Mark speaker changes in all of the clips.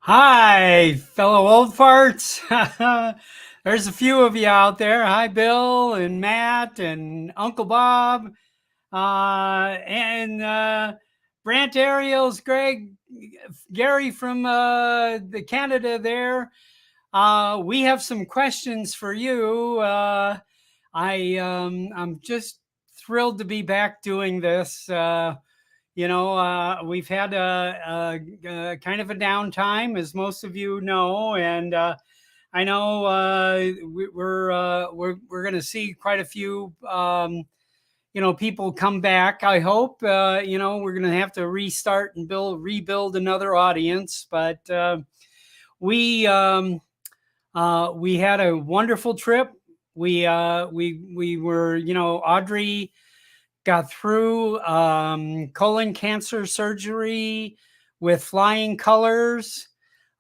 Speaker 1: Hi, fellow old farts. There's a few of you out there. Hi, Bill and Matt and Uncle Bob and Brant Ariels, Greg, Gary from the Canada there. We have some questions for you. I'm just thrilled to be back doing this. We've had a kind of a downtime, as most of you know, and I know we're going to see quite a few people come back. I hope we're going to have to restart and rebuild another audience, but we had a wonderful trip. We were Audrey got through colon cancer surgery with flying colors.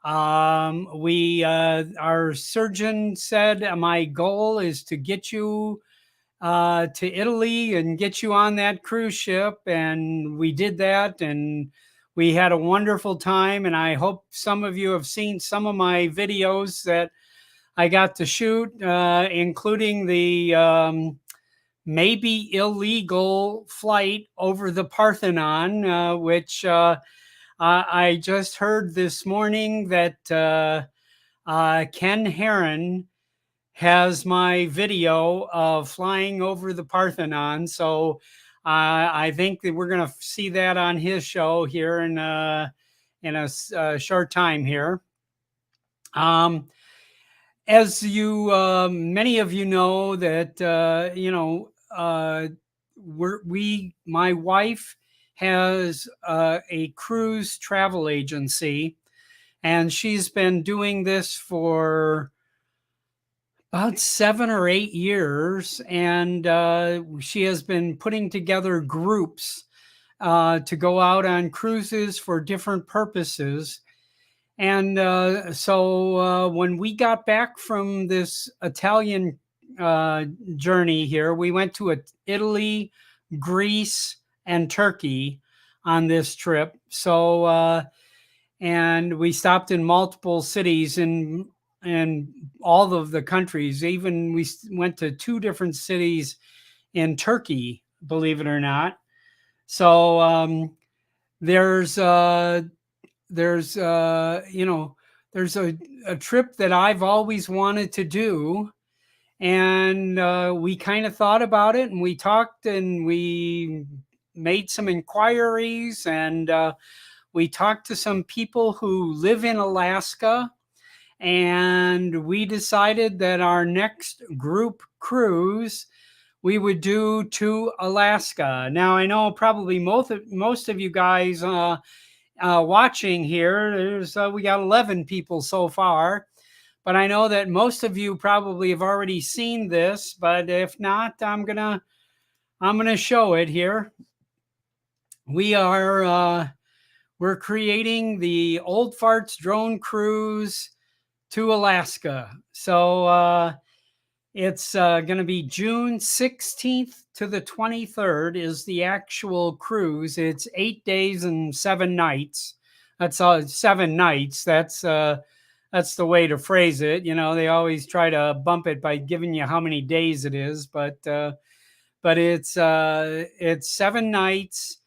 Speaker 1: We Our surgeon said my goal is to get you to Italy and get you on that cruise ship, and we did that, and we had a wonderful time. And I hope some of you have seen some of my videos that I got to shoot, including the maybe illegal flight over the Parthenon, which I just heard this morning that Ken Heron has my video of flying over the Parthenon. So I think that we're going to see that on his show here in a short time here. As you many of you know that my wife has a cruise travel agency, and she's been doing this for about 7 or 8 years, and she has been putting together groups to go out on cruises for different purposes. And so when we got back from this Italian journey here, we went to Italy, Greece, and Turkey on this trip. So and we stopped in multiple cities in all of the countries. Even we went to 2 different cities in Turkey, believe it or not. So there's there's there's a trip that I've always wanted to do, and we kind of thought about it, and we talked, and we made some inquiries, and we talked to some people who live in Alaska, and we decided that our next group cruise we would do to Alaska. Now I know probably most of you guys watching here. There's We got 11 people so far, but I know that most of you probably have already seen this. But if not, I'm gonna show it here. We're creating the Old Farts Drone Cruise to Alaska. So it's going to be June 16th to the 23rd is the actual cruise. It's 8 days and 7 nights. That's 7 nights. That's the way to phrase it. They always try to bump it by giving you how many days it is, but it's 7 nights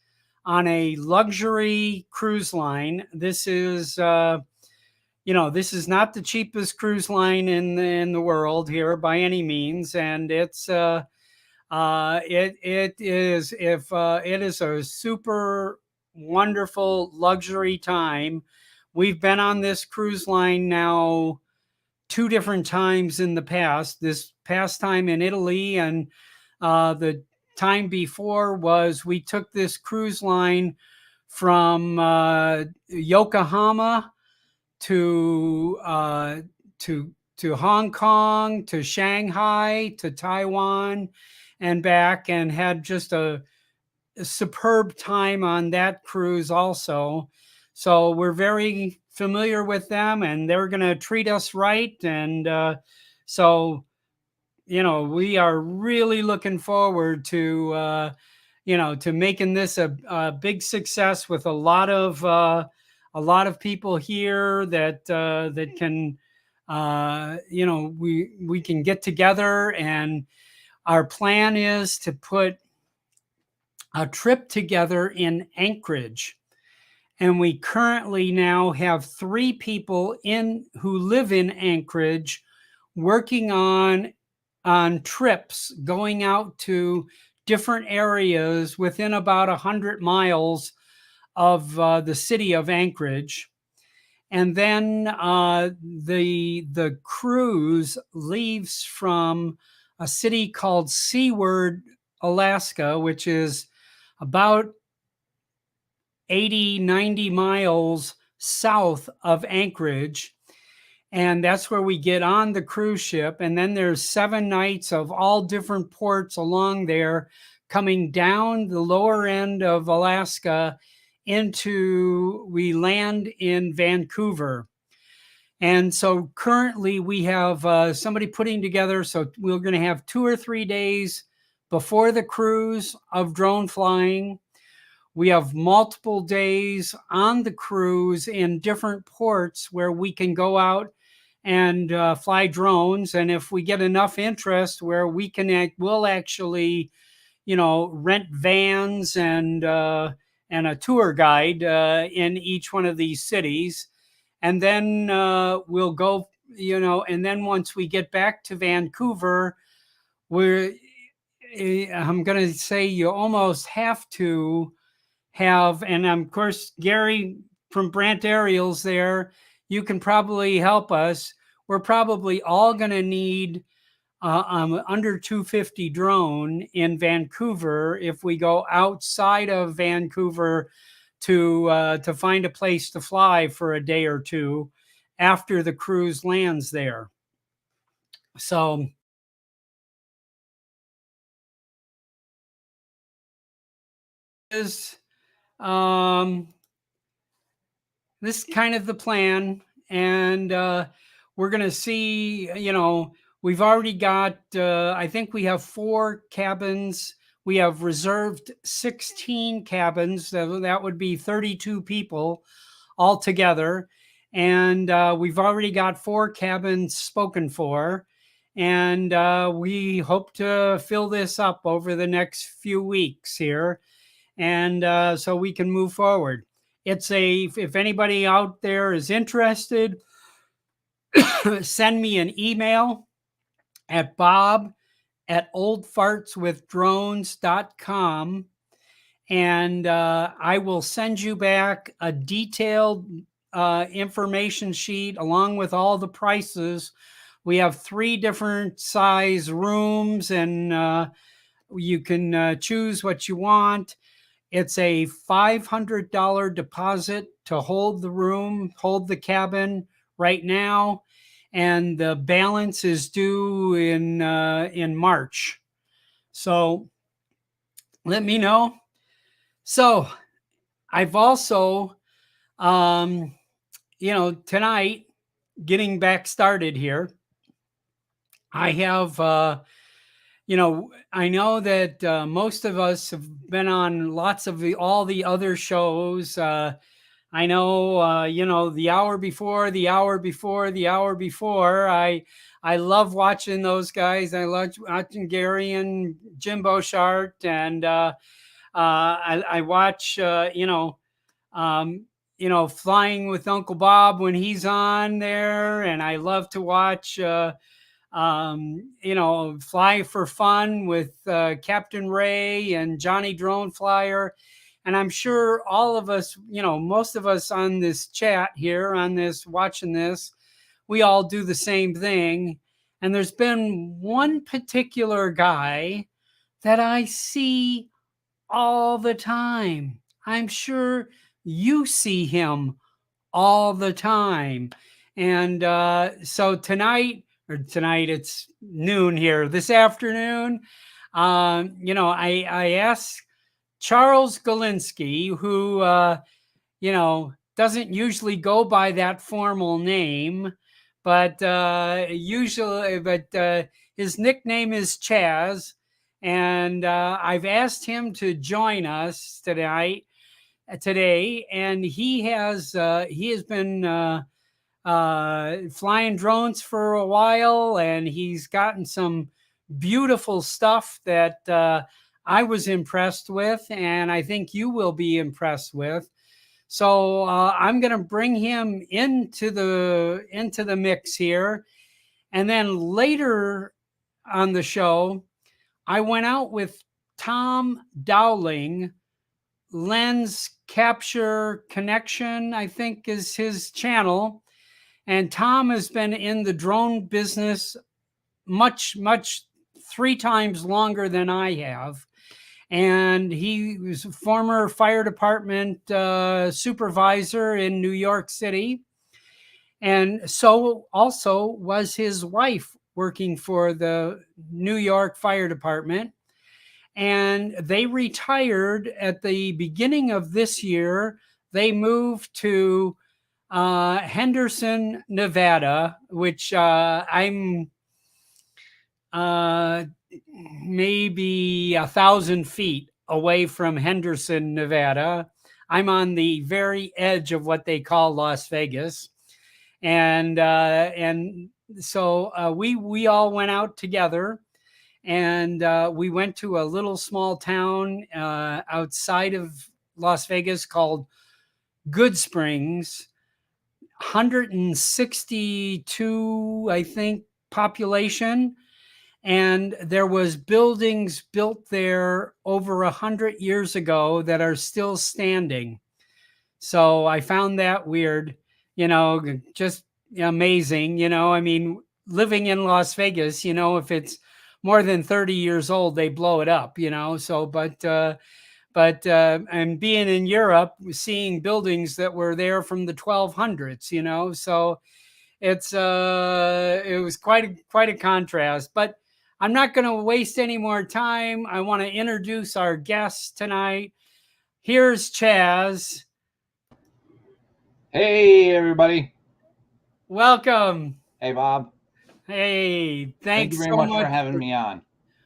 Speaker 1: on a luxury cruise line. This is this is not the cheapest cruise line in the world here by any means, and it is a super wonderful luxury time. We've been on this cruise line now 2 different times in the past. This past time in Italy, and the time before was we took this cruise line from Yokohama to to Hong Kong, to Shanghai, to Taiwan, and back, and had just a superb time on that cruise also. So we're very familiar with them, and they're going to treat us right. And so we are really looking forward to to making this a big success with a lot of a lot of people here that that can, we can get together, and our plan is to put a trip together in Anchorage. And we currently now have 3 people in who live in Anchorage working on trips going out to different areas within about 100 miles of the city of Anchorage. And then the cruise leaves from a city called Seward, Alaska, which is about 80, 90 miles south of Anchorage. And that's where we get on the cruise ship. And then there's 7 nights of all different ports along there, coming down the lower end of Alaska we land in Vancouver. And so currently we have somebody putting together, so we're going to have 2 or 3 days before the cruise of drone flying. We have multiple days on the cruise in different ports where we can go out and fly drones. And if we get enough interest where we'll actually, rent vans and a tour guide in each one of these cities. And then we'll go, and then once we get back to Vancouver, I'm going to say you almost have to have, and of course, Gary from Brant Aerials there, you can probably help us. We're probably all going to need under 250 drone in Vancouver if we go outside of Vancouver to find a place to fly for a day or two after the cruise lands there. So this is kind of the plan, and we're going to see, we've already got, I think we have 4 cabins. We have reserved 16 cabins. That would be 32 people altogether. And we've already got 4 cabins spoken for. And we hope to fill this up over the next few weeks here. And so we can move forward. If anybody out there is interested, send me an email at bob@oldfartswithdrones.com, and I will send you back a detailed information sheet along with all the prices. We have 3 different size rooms, and you can choose what you want. It's a $500 deposit to hold the room, hold the cabin right now, and the balance is due in March. So let me know. So I've also, tonight, getting back started here, I have, I know that most of us have been on lots of all the other shows. I know, the hour before, the hour before, the hour before. I love watching those guys. I love watching Gary and Jim Beauchart, and I watch, Flying with Uncle Bob when he's on there, and I love to watch. Fly for Fun with Captain Ray and Johnny Drone Flyer. And I'm sure all of us, most of us on this chat here, watching this, we all do the same thing. And there's been one particular guy that I see all the time. I'm sure you see him all the time. And so tonight, it's noon here, this afternoon, I asked Charles Galinsky, who, doesn't usually go by that formal name, but his nickname is Chaz. And I've asked him to join us tonight today, and he has been flying drones for a while, and he's gotten some beautiful stuff that I was impressed with, and I think you will be impressed with. So I'm going to bring him into the mix here, and then later on the show, I went out with Tom Dowling. Lens Capture Connection, I think, is his channel. And Tom has been in the drone business much 3 times longer than I have. And he was a former fire department supervisor in New York City. And so also was his wife, working for the New York Fire Department. And they retired at the beginning of this year. They moved to Henderson, Nevada, which I'm uh, maybe 1,000 feet away from Henderson, Nevada. I'm on the very edge of what they call Las Vegas, and so we all went out together, and we went to a little small town outside of Las Vegas called Good Springs. 162, I think, population, and there was buildings built there over 100 years ago that are still standing. So I found that weird, just amazing. I mean, living in Las Vegas, if it's more than 30 years old, they blow it up. So but and being in Europe, seeing buildings that were there from the 1200s, so it was quite a contrast. But I'm not going to waste any more time. I want to introduce our guest tonight. Here's Chaz.
Speaker 2: Hey, everybody.
Speaker 1: Welcome.
Speaker 2: Hey, Bob.
Speaker 1: Hey,
Speaker 2: Thank you
Speaker 1: thanks
Speaker 2: very
Speaker 1: so
Speaker 2: much for
Speaker 1: much.
Speaker 2: having me on.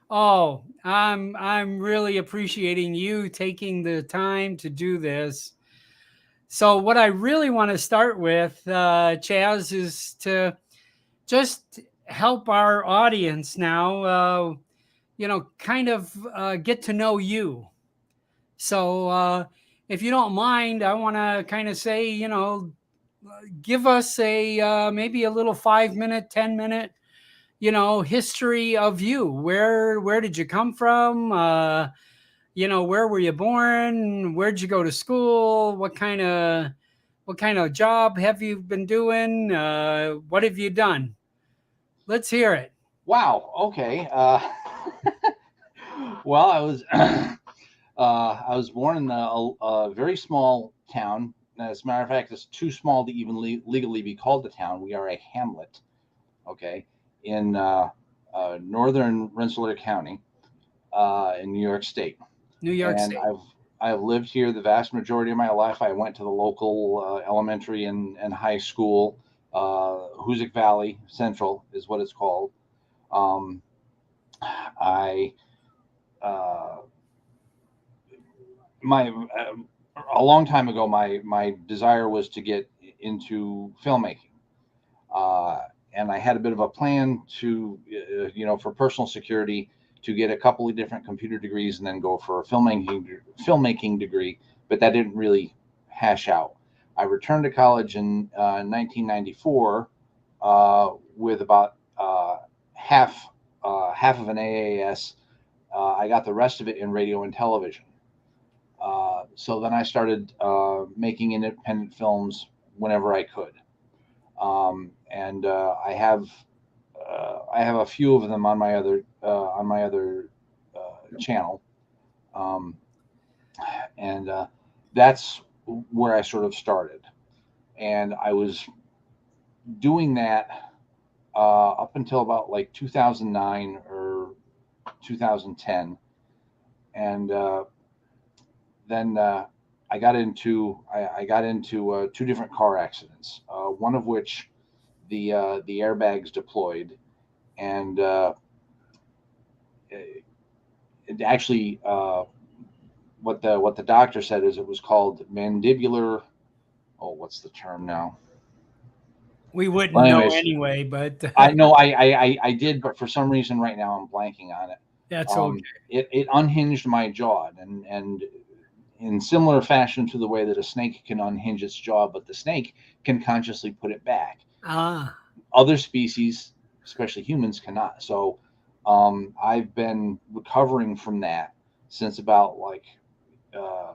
Speaker 1: Oh, I'm really appreciating you taking the time to do this. So what I really want to start with, Chaz, is to just help our audience now, kind of get to know you. So if you don't mind, I want to kind of say, give us a maybe a little 5 minute, 10 minute, history of you. Where did you come from? Where were you born? Where'd you go to school? What kind of job have you been doing? What have you done? Let's hear it.
Speaker 2: Wow. Okay. Well, I was born in a very small town. As a matter of fact, it's too small to even legally be called a town. We are a hamlet. Okay, in northern Rensselaer County, in New York State.
Speaker 1: New York
Speaker 2: And
Speaker 1: State.
Speaker 2: I've lived here the vast majority of my life. I went to the local elementary and high school. Hoosick Valley Central is what it's called. Um, I uh, my A long time ago, my desire was to get into filmmaking, uh, and I had a bit of a plan to, for personal security, to get a couple of different computer degrees and then go for a filmmaking degree, but that didn't really hash out. I returned to college in 1994 with about half of an AAS. I got the rest of it in radio and television. So then I started making independent films whenever I could, and I have a few of them on my other channel, um, and that's where I sort of started. And I was doing that up until about like 2009 or 2010, and then I got into two different car accidents. One of which the airbags deployed, and it actually what the doctor said is it was called mandibular. Oh, what's the term now?
Speaker 1: We wouldn't
Speaker 2: Well,
Speaker 1: know
Speaker 2: anyways,
Speaker 1: anyway, but
Speaker 2: I know I did, but for some reason right now I'm blanking on it.
Speaker 1: that's okay.
Speaker 2: It unhinged my jaw, and in similar fashion to the way that a snake can unhinge its jaw, but the snake can consciously put it back.
Speaker 1: Ah,
Speaker 2: Other species, especially humans, cannot. So I've been recovering from that since about like uh,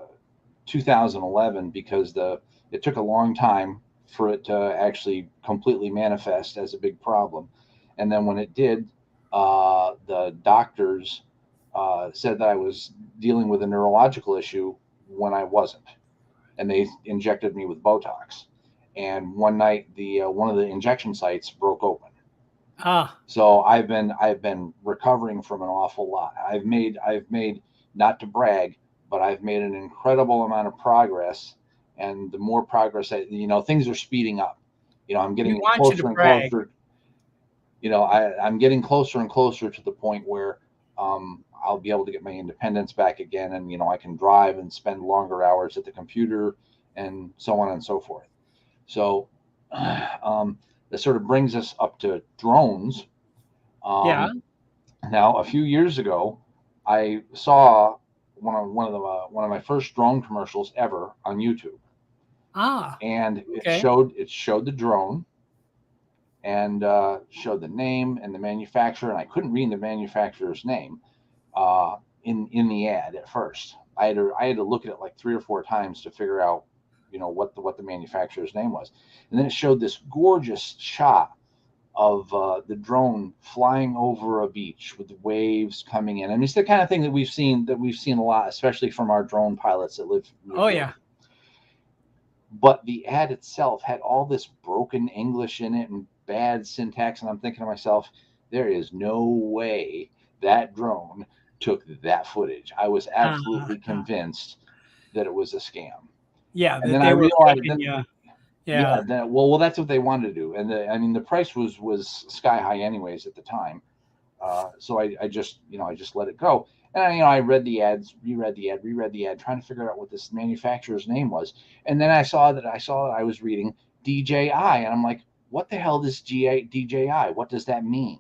Speaker 2: 2011 because the it took a long time for it to actually completely manifest as a big problem, and then when it did, the doctors said that I was dealing with a neurological issue when I wasn't, and they injected me with Botox. And one night, the one of the injection sites broke open.
Speaker 1: ah,
Speaker 2: So I've been recovering from an awful lot. I've made not to brag, but I've made an incredible amount of progress. And the more progress, things are speeding up. I'm
Speaker 1: we
Speaker 2: getting
Speaker 1: want you to
Speaker 2: closer and
Speaker 1: brag.
Speaker 2: closer. I'm getting closer and closer to the point where I'll be able to get my independence back again, and I can drive and spend longer hours at the computer, and so on and so forth. So that sort of brings us up to drones.
Speaker 1: Yeah.
Speaker 2: Um, Now, a few years ago, I saw one of my first drone commercials ever on YouTube,
Speaker 1: Ah,
Speaker 2: and
Speaker 1: okay.
Speaker 2: it showed the drone and showed the name and the manufacturer, and I couldn't read the manufacturer's name in the ad at first. I had to look at it like 3 or 4 times to figure out what the manufacturer's name was, and then it showed this gorgeous shot of the drone flying over a beach with the waves coming in. I mean, it's the kind of thing that we've seen a lot, especially from our drone pilots that live
Speaker 1: Oh
Speaker 2: here.
Speaker 1: yeah.
Speaker 2: But the ad itself had all this broken English in it and bad syntax, and I'm thinking to myself, there is no way that drone took that footage. I was
Speaker 1: Ah,
Speaker 2: absolutely
Speaker 1: ah.
Speaker 2: convinced that it was a scam.
Speaker 1: Yeah,
Speaker 2: And
Speaker 1: that
Speaker 2: then I
Speaker 1: they were
Speaker 2: realized
Speaker 1: faking
Speaker 2: that
Speaker 1: you.
Speaker 2: yeah,
Speaker 1: Yeah.
Speaker 2: well, that's what they wanted to do, and I mean, the price was sky high anyways at the time. So I just let it go, and I read the ads, reread the ad, trying to figure out what this manufacturer's name was, and then I saw that I was reading DJI, and I'm like, what the hell does DJI? What does that mean?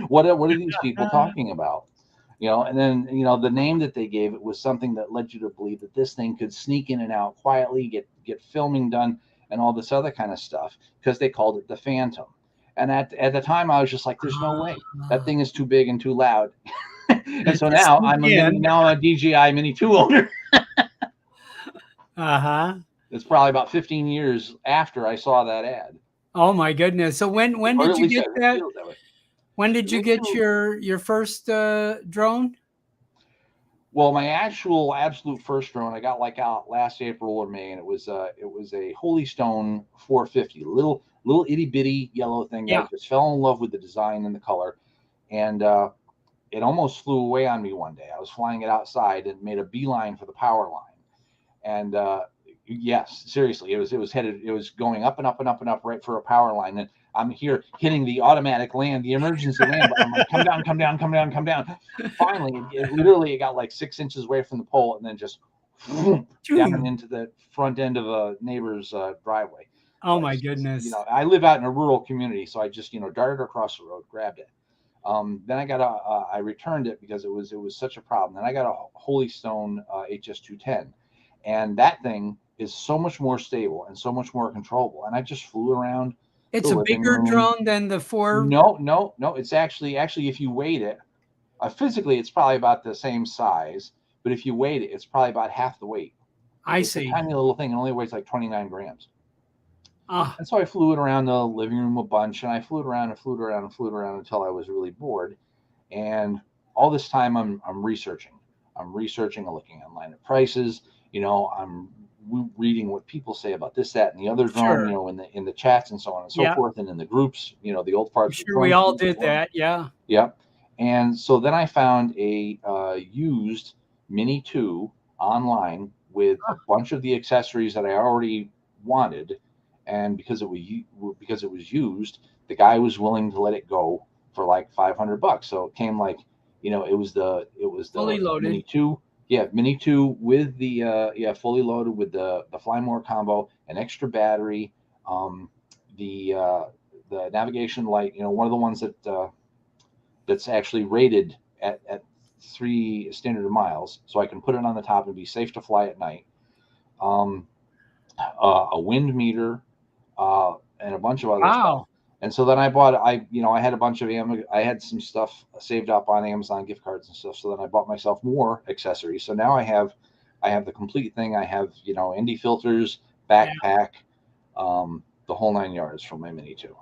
Speaker 2: What are these people
Speaker 1: Ah,
Speaker 2: talking about? And then the name that they gave it was something that led you to believe that this thing could sneak in and out quietly, get filming done, and all this other kind of stuff because they called it the Phantom. And at the time, I was just like, "There's no way that
Speaker 1: ah.
Speaker 2: thing is too big and too loud." And
Speaker 1: It
Speaker 2: so
Speaker 1: just
Speaker 2: now
Speaker 1: sneak in.
Speaker 2: I'm a DJI Mini 2 owner.
Speaker 1: Uh-huh.
Speaker 2: It's probably about 15 years after I saw that ad,
Speaker 1: Oh my goodness. So when
Speaker 2: or
Speaker 1: did
Speaker 2: at
Speaker 1: you
Speaker 2: least
Speaker 1: get
Speaker 2: it
Speaker 1: that?
Speaker 2: feels that way.
Speaker 1: When
Speaker 2: The
Speaker 1: did you
Speaker 2: Mini
Speaker 1: get
Speaker 2: 2.
Speaker 1: your first drone?
Speaker 2: Well, my actual absolute first drone I got like out last April or May, and it was a Holy Stone 450, little itty bitty yellow thing that I
Speaker 1: Yeah,
Speaker 2: just fell in love with the design and the color, and it almost flew away on me one day. I was flying it outside and made a beeline for the power line, and yes, seriously, it was going up and up and up and up right for a power line, and I'm here hitting the automatic land, the emergency land button. I'm like, come down, come down, come down, come down. Finally, it got like 6 inches away from the pole, and then just down
Speaker 1: Phew.
Speaker 2: into the front end of a neighbor's driveway.
Speaker 1: Oh
Speaker 2: So
Speaker 1: my goodness.
Speaker 2: I live out in a rural community, so I just darted across the road, grabbed it. Then I returned it because it was such a problem. Then I got a Holy Stone HS210, and that thing is so much more stable and so much more controllable. And I just flew around the
Speaker 1: It's a
Speaker 2: living
Speaker 1: bigger
Speaker 2: room.
Speaker 1: drone than the four.
Speaker 2: No, no, no. It's actually if you weighed it, physically it's probably about the same size, but if you weighed it, it's probably about half the weight.
Speaker 1: I
Speaker 2: It's a
Speaker 1: see.
Speaker 2: tiny little thing. It only weighs like 29 grams.
Speaker 1: Ah,
Speaker 2: And so I flew it around the living room a bunch, and I flew it around and flew it around and flew it around until I was really bored. And all this time, I'm researching. I'm researching. I'm looking online at prices. I'm reading what people say about this, that, and the other drone.
Speaker 1: sure.
Speaker 2: In the chats and so on and so
Speaker 1: Yeah,
Speaker 2: forth, and in the groups. The old
Speaker 1: I'm
Speaker 2: farts with
Speaker 1: sure we
Speaker 2: drones
Speaker 1: all
Speaker 2: group and
Speaker 1: did
Speaker 2: whatnot.
Speaker 1: that. Yeah.
Speaker 2: Yep. And so then I found a used Mini 2 online with a bunch of the accessories that I already wanted, and because it was used, the guy was willing to let it go for like $500. So it came like, it was the
Speaker 1: Fully
Speaker 2: Mini
Speaker 1: loaded.
Speaker 2: 2. Yeah, Mini 2 with the fully loaded with the Fly More combo, an extra battery, um, the navigation light. One of the ones that's actually rated at 3 standard miles, so I can put it on the top and be safe to fly at night. Um, a wind meter, and a bunch of other stuff.
Speaker 1: Wow.
Speaker 2: And so then I had a bunch of I had some stuff saved up on Amazon gift cards and stuff. So then I bought myself more accessories. So now I have the complete thing. I have ND filters,
Speaker 1: Yeah.
Speaker 2: backpack, the whole 9 yards for my Mini 2.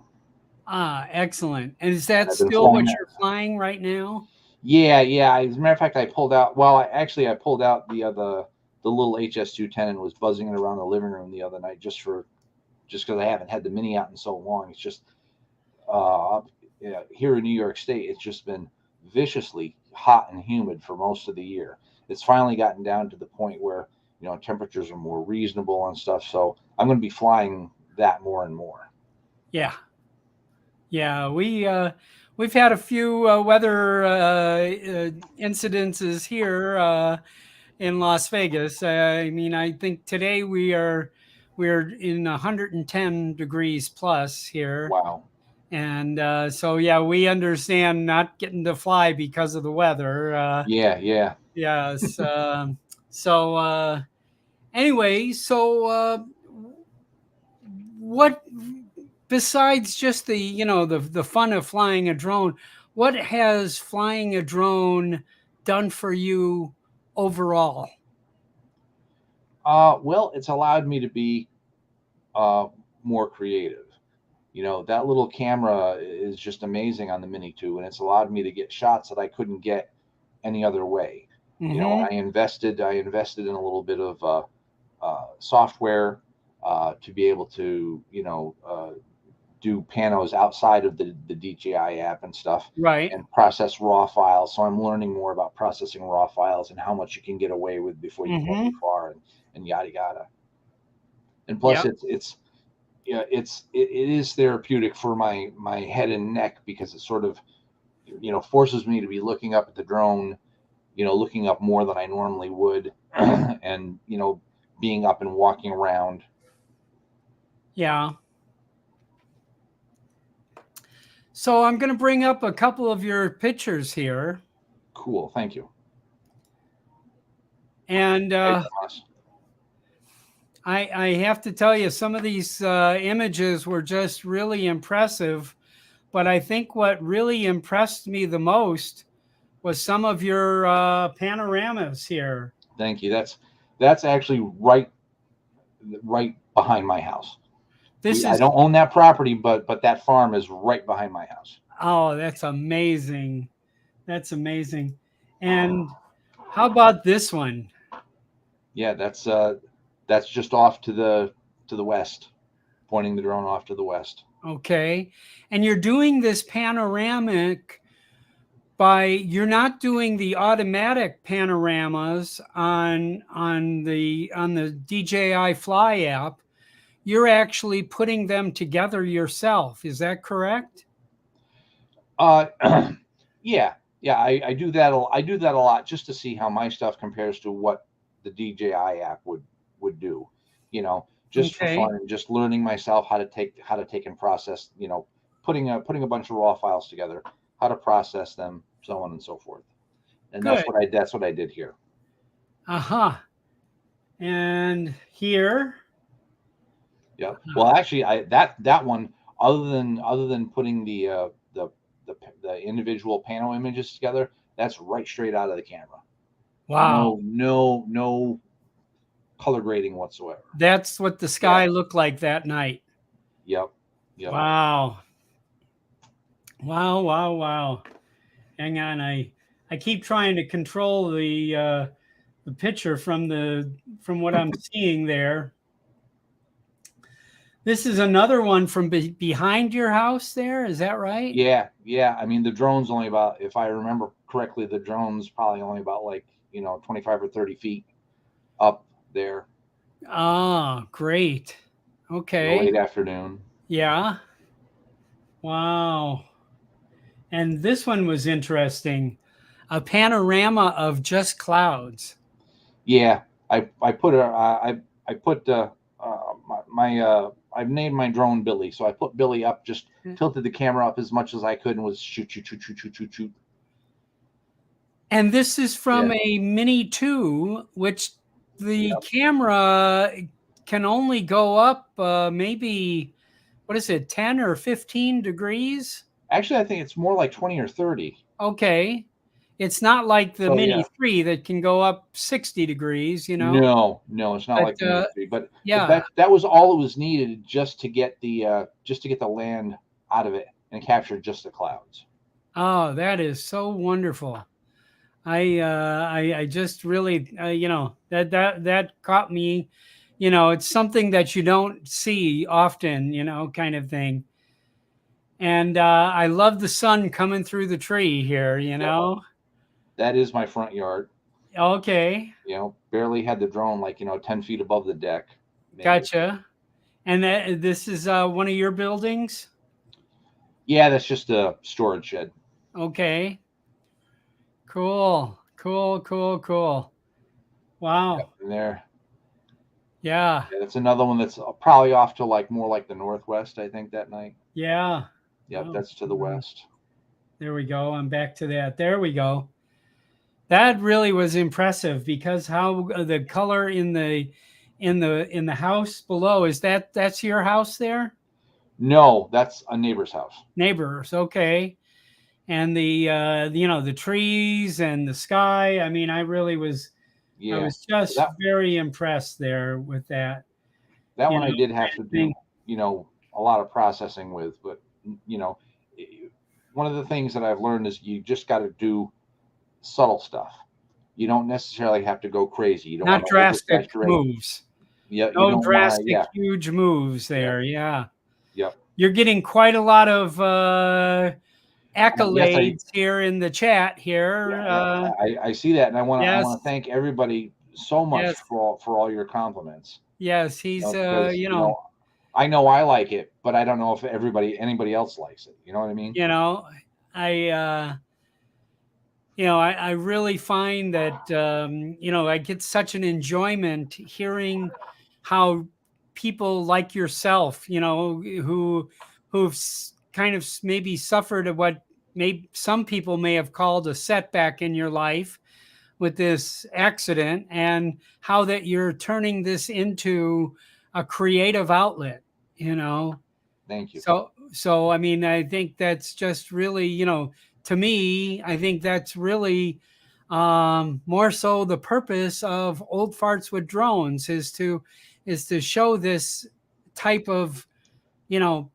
Speaker 1: Ah, excellent. And is
Speaker 2: And
Speaker 1: that
Speaker 2: I've been
Speaker 1: still
Speaker 2: flying
Speaker 1: what
Speaker 2: that.
Speaker 1: you're flying right now?
Speaker 2: Yeah, yeah. As a matter of fact, I pulled out. Well, I pulled out the little HS210 and was buzzing it around the living room the other night just because I haven't had the Mini out in so long. It's just uh, yeah, here in New York State, it's just been viciously hot and humid for most of the year. It's finally gotten down to the point where temperatures are more reasonable and stuff. So I'm going to be flying that more and more.
Speaker 1: Yeah. Yeah, we've had a few weather incidences here in Las Vegas. I mean, I think today we're in 110 degrees plus here,
Speaker 2: Wow.
Speaker 1: and so yeah, we understand not getting to fly because of the weather.
Speaker 2: Yeah, yeah.
Speaker 1: Yes. So anyway, so what besides just the fun of flying a drone, what has flying a drone done for you overall?
Speaker 2: Well, it's allowed me to be uh, more creative. That little camera is just amazing on the Mini 2, and it's allowed me to get shots that I couldn't get any other way.
Speaker 1: Hmm.
Speaker 2: I invested in a little bit of software to be able to do panos outside of the DJI app and stuff,
Speaker 1: Right.
Speaker 2: and process raw files. So I'm learning more about processing raw files and how much you can get away with before you go too
Speaker 1: Hmm.
Speaker 2: far, and yada yada. And plus,
Speaker 1: Yep.
Speaker 2: it's yeah, it is therapeutic for my head and neck, because it sort of forces me to be looking up at the drone, looking up more than I normally would, and being up and walking around.
Speaker 1: Yeah. So I'm going to bring up a couple of your pictures here,
Speaker 2: Cool, thank you.
Speaker 1: and
Speaker 2: Hey, Thomas.
Speaker 1: I have to tell you, some of these images were just really impressive. But I think what really impressed me the most was some of your panoramas here.
Speaker 2: Thank you. That's actually right behind my house.
Speaker 1: This
Speaker 2: I
Speaker 1: is,
Speaker 2: don't own that property, but that farm is right behind my house.
Speaker 1: oh, that's amazing. That's amazing. And how about this one?
Speaker 2: Yeah, that's just off to the west, pointing the drone off to the west.
Speaker 1: Okay. And you're doing this panoramic you're not doing the automatic panoramas on the DJI Fly app. You're actually putting them together yourself. Is that correct?
Speaker 2: Uh, yeah, yeah. I do that. I do that a lot just to see how my stuff compares to what the DJI app would do. Just for
Speaker 1: Okay,
Speaker 2: fun, and just learning myself how to take and process. Putting a bunch of raw files together, how to process them, so on and so forth. And
Speaker 1: good.
Speaker 2: that's what I did here.
Speaker 1: Uh-huh. And here,
Speaker 2: Yeah. Well, actually, that one, other than putting the individual panel images together, that's right straight out of the camera.
Speaker 1: wow,
Speaker 2: No color grading whatsoever.
Speaker 1: that's what the
Speaker 2: Yeah.
Speaker 1: sky looked like that night.
Speaker 2: Yep. Yep.
Speaker 1: Wow. Wow, wow, wow. Hang on, I keep trying to control the picture from what I'm seeing there. This is another one from behind your house there, is that right?
Speaker 2: Yeah. Yeah. I mean, the drone's only about, if I remember correctly, the drone's probably only about, like, 25 or 30 feet up there
Speaker 1: Ah, great.
Speaker 2: in the
Speaker 1: Okay.
Speaker 2: late afternoon.
Speaker 1: Yeah. Wow. And this one was interesting. A panorama of just clouds.
Speaker 2: Yeah, I put a I put I've named my drone Billy, so I put Billy up, just tilted the camera up as much as I could, and was shoot shoot shoot shoot shoot shoot shoot.
Speaker 1: And this is from
Speaker 2: Yeah.
Speaker 1: a Mini 2, which the
Speaker 2: Yep.
Speaker 1: camera can only go up maybe, what is it, 10 or 15 degrees?
Speaker 2: Actually, I think it's more like 20 or 30.
Speaker 1: Okay. It's not like the
Speaker 2: So
Speaker 1: Mini
Speaker 2: yeah.
Speaker 1: 3 that can go up 60 degrees,
Speaker 2: No, no, it's not
Speaker 1: But
Speaker 2: like the Mini 3, but
Speaker 1: yeah.
Speaker 2: that was all it was needed just to get the land out of it and capture just the clouds.
Speaker 1: Oh, that is so wonderful. I just really, that caught me. It's something that you don't see often, kind of thing. And I love the sun coming through the tree here.
Speaker 2: Yep. That is my front yard.
Speaker 1: Okay,
Speaker 2: Barely had the drone, like, 10 feet above the deck, maybe.
Speaker 1: gotcha. And this is one of your buildings?
Speaker 2: Yeah, that's just a storage shed.
Speaker 1: Okay, cool, cool, cool, cool.
Speaker 2: Yep.
Speaker 1: Wow.
Speaker 2: And there,
Speaker 1: Yeah,
Speaker 2: yeah, that's another one that's probably off to like more like the northwest, I think, that night.
Speaker 1: yeah.
Speaker 2: Yep,
Speaker 1: Oh,
Speaker 2: that's to the west.
Speaker 1: there we go. I'm back to that. There we go. That really was impressive because how the color in the house below, that's your house there?
Speaker 2: No, that's a neighbor's house.
Speaker 1: Neighbors, okay. And the trees and the sky. I mean, I
Speaker 2: Yeah,
Speaker 1: was just
Speaker 2: that
Speaker 1: very impressed there with that.
Speaker 2: that
Speaker 1: You
Speaker 2: one
Speaker 1: know,
Speaker 2: I did have to
Speaker 1: kind of
Speaker 2: do,
Speaker 1: thing.
Speaker 2: a lot of processing with, but you know, one of the things that I've learned is you just got to do subtle stuff. You don't necessarily have to go crazy. You don't
Speaker 1: Not
Speaker 2: want to
Speaker 1: drastic
Speaker 2: oversaturate.
Speaker 1: moves.
Speaker 2: Yeah, you
Speaker 1: No
Speaker 2: don't want to.
Speaker 1: drastic
Speaker 2: Yeah,
Speaker 1: huge moves
Speaker 2: yeah,
Speaker 1: there. Yeah.
Speaker 2: yep.
Speaker 1: You're getting quite a lot of
Speaker 2: Yes, I
Speaker 1: accolades here in the chat here.
Speaker 2: yeah, I see that, and I
Speaker 1: Yes,
Speaker 2: want to thank everybody so much
Speaker 1: yes,
Speaker 2: for all your compliments.
Speaker 1: yes. He's,
Speaker 2: Because I know I like it, but I don't know if anybody else likes it. You know what I mean?
Speaker 1: you know, I, I really find that, I get such an enjoyment hearing how people like yourself, who've kind of maybe suffered what maybe some people may have called a setback in your life with this accident, and how that you're turning this into a creative outlet, you know.
Speaker 2: Thank you.
Speaker 1: So I mean, I think that's just really, to me, I think that's really more so the purpose of Old Farts with Drones is to show this type of, you know,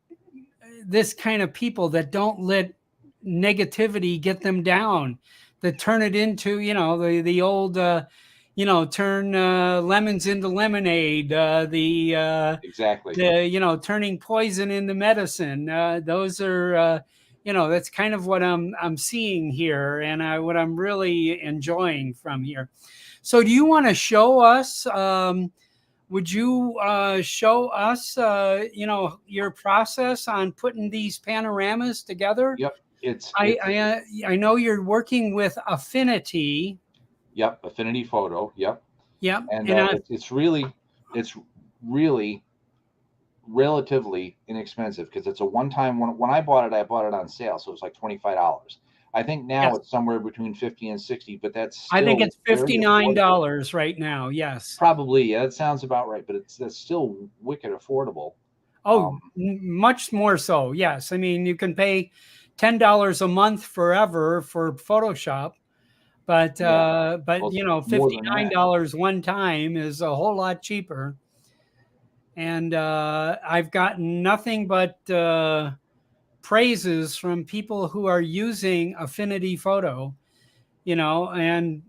Speaker 1: this kind of people that don't let negativity get them down, that turn it into, the old, turn lemons into lemonade,
Speaker 2: Exactly.
Speaker 1: turning poison into medicine. Those are, that's kind of what I'm seeing here, and what I'm really enjoying from here. So, do you want to show us? Would you show us, your process on putting these panoramas together?
Speaker 2: Yep.
Speaker 1: I
Speaker 2: It's
Speaker 1: I, uh, I know you're working with Affinity.
Speaker 2: Yep. Affinity Photo. Yep.
Speaker 1: Yep,
Speaker 2: And
Speaker 1: and
Speaker 2: it's really relatively inexpensive because it's a one time. When I bought it on sale, so it was like $25. I think now
Speaker 1: yes,
Speaker 2: it's somewhere between 50 and 60, but that's
Speaker 1: I think
Speaker 2: still
Speaker 1: it's
Speaker 2: very affordable.
Speaker 1: $59 right now. Yes.
Speaker 2: Probably, yeah, that sounds about right, but that's still wicked affordable.
Speaker 1: Oh,
Speaker 2: Um,
Speaker 1: much more so. Yes. I mean, you can pay $10 a month forever for Photoshop, but
Speaker 2: yeah,
Speaker 1: but
Speaker 2: well, it's more
Speaker 1: fifty
Speaker 2: than
Speaker 1: nine
Speaker 2: that.
Speaker 1: dollars one time is a whole lot cheaper. And I've gotten nothing but praises from people who are using Affinity Photo. And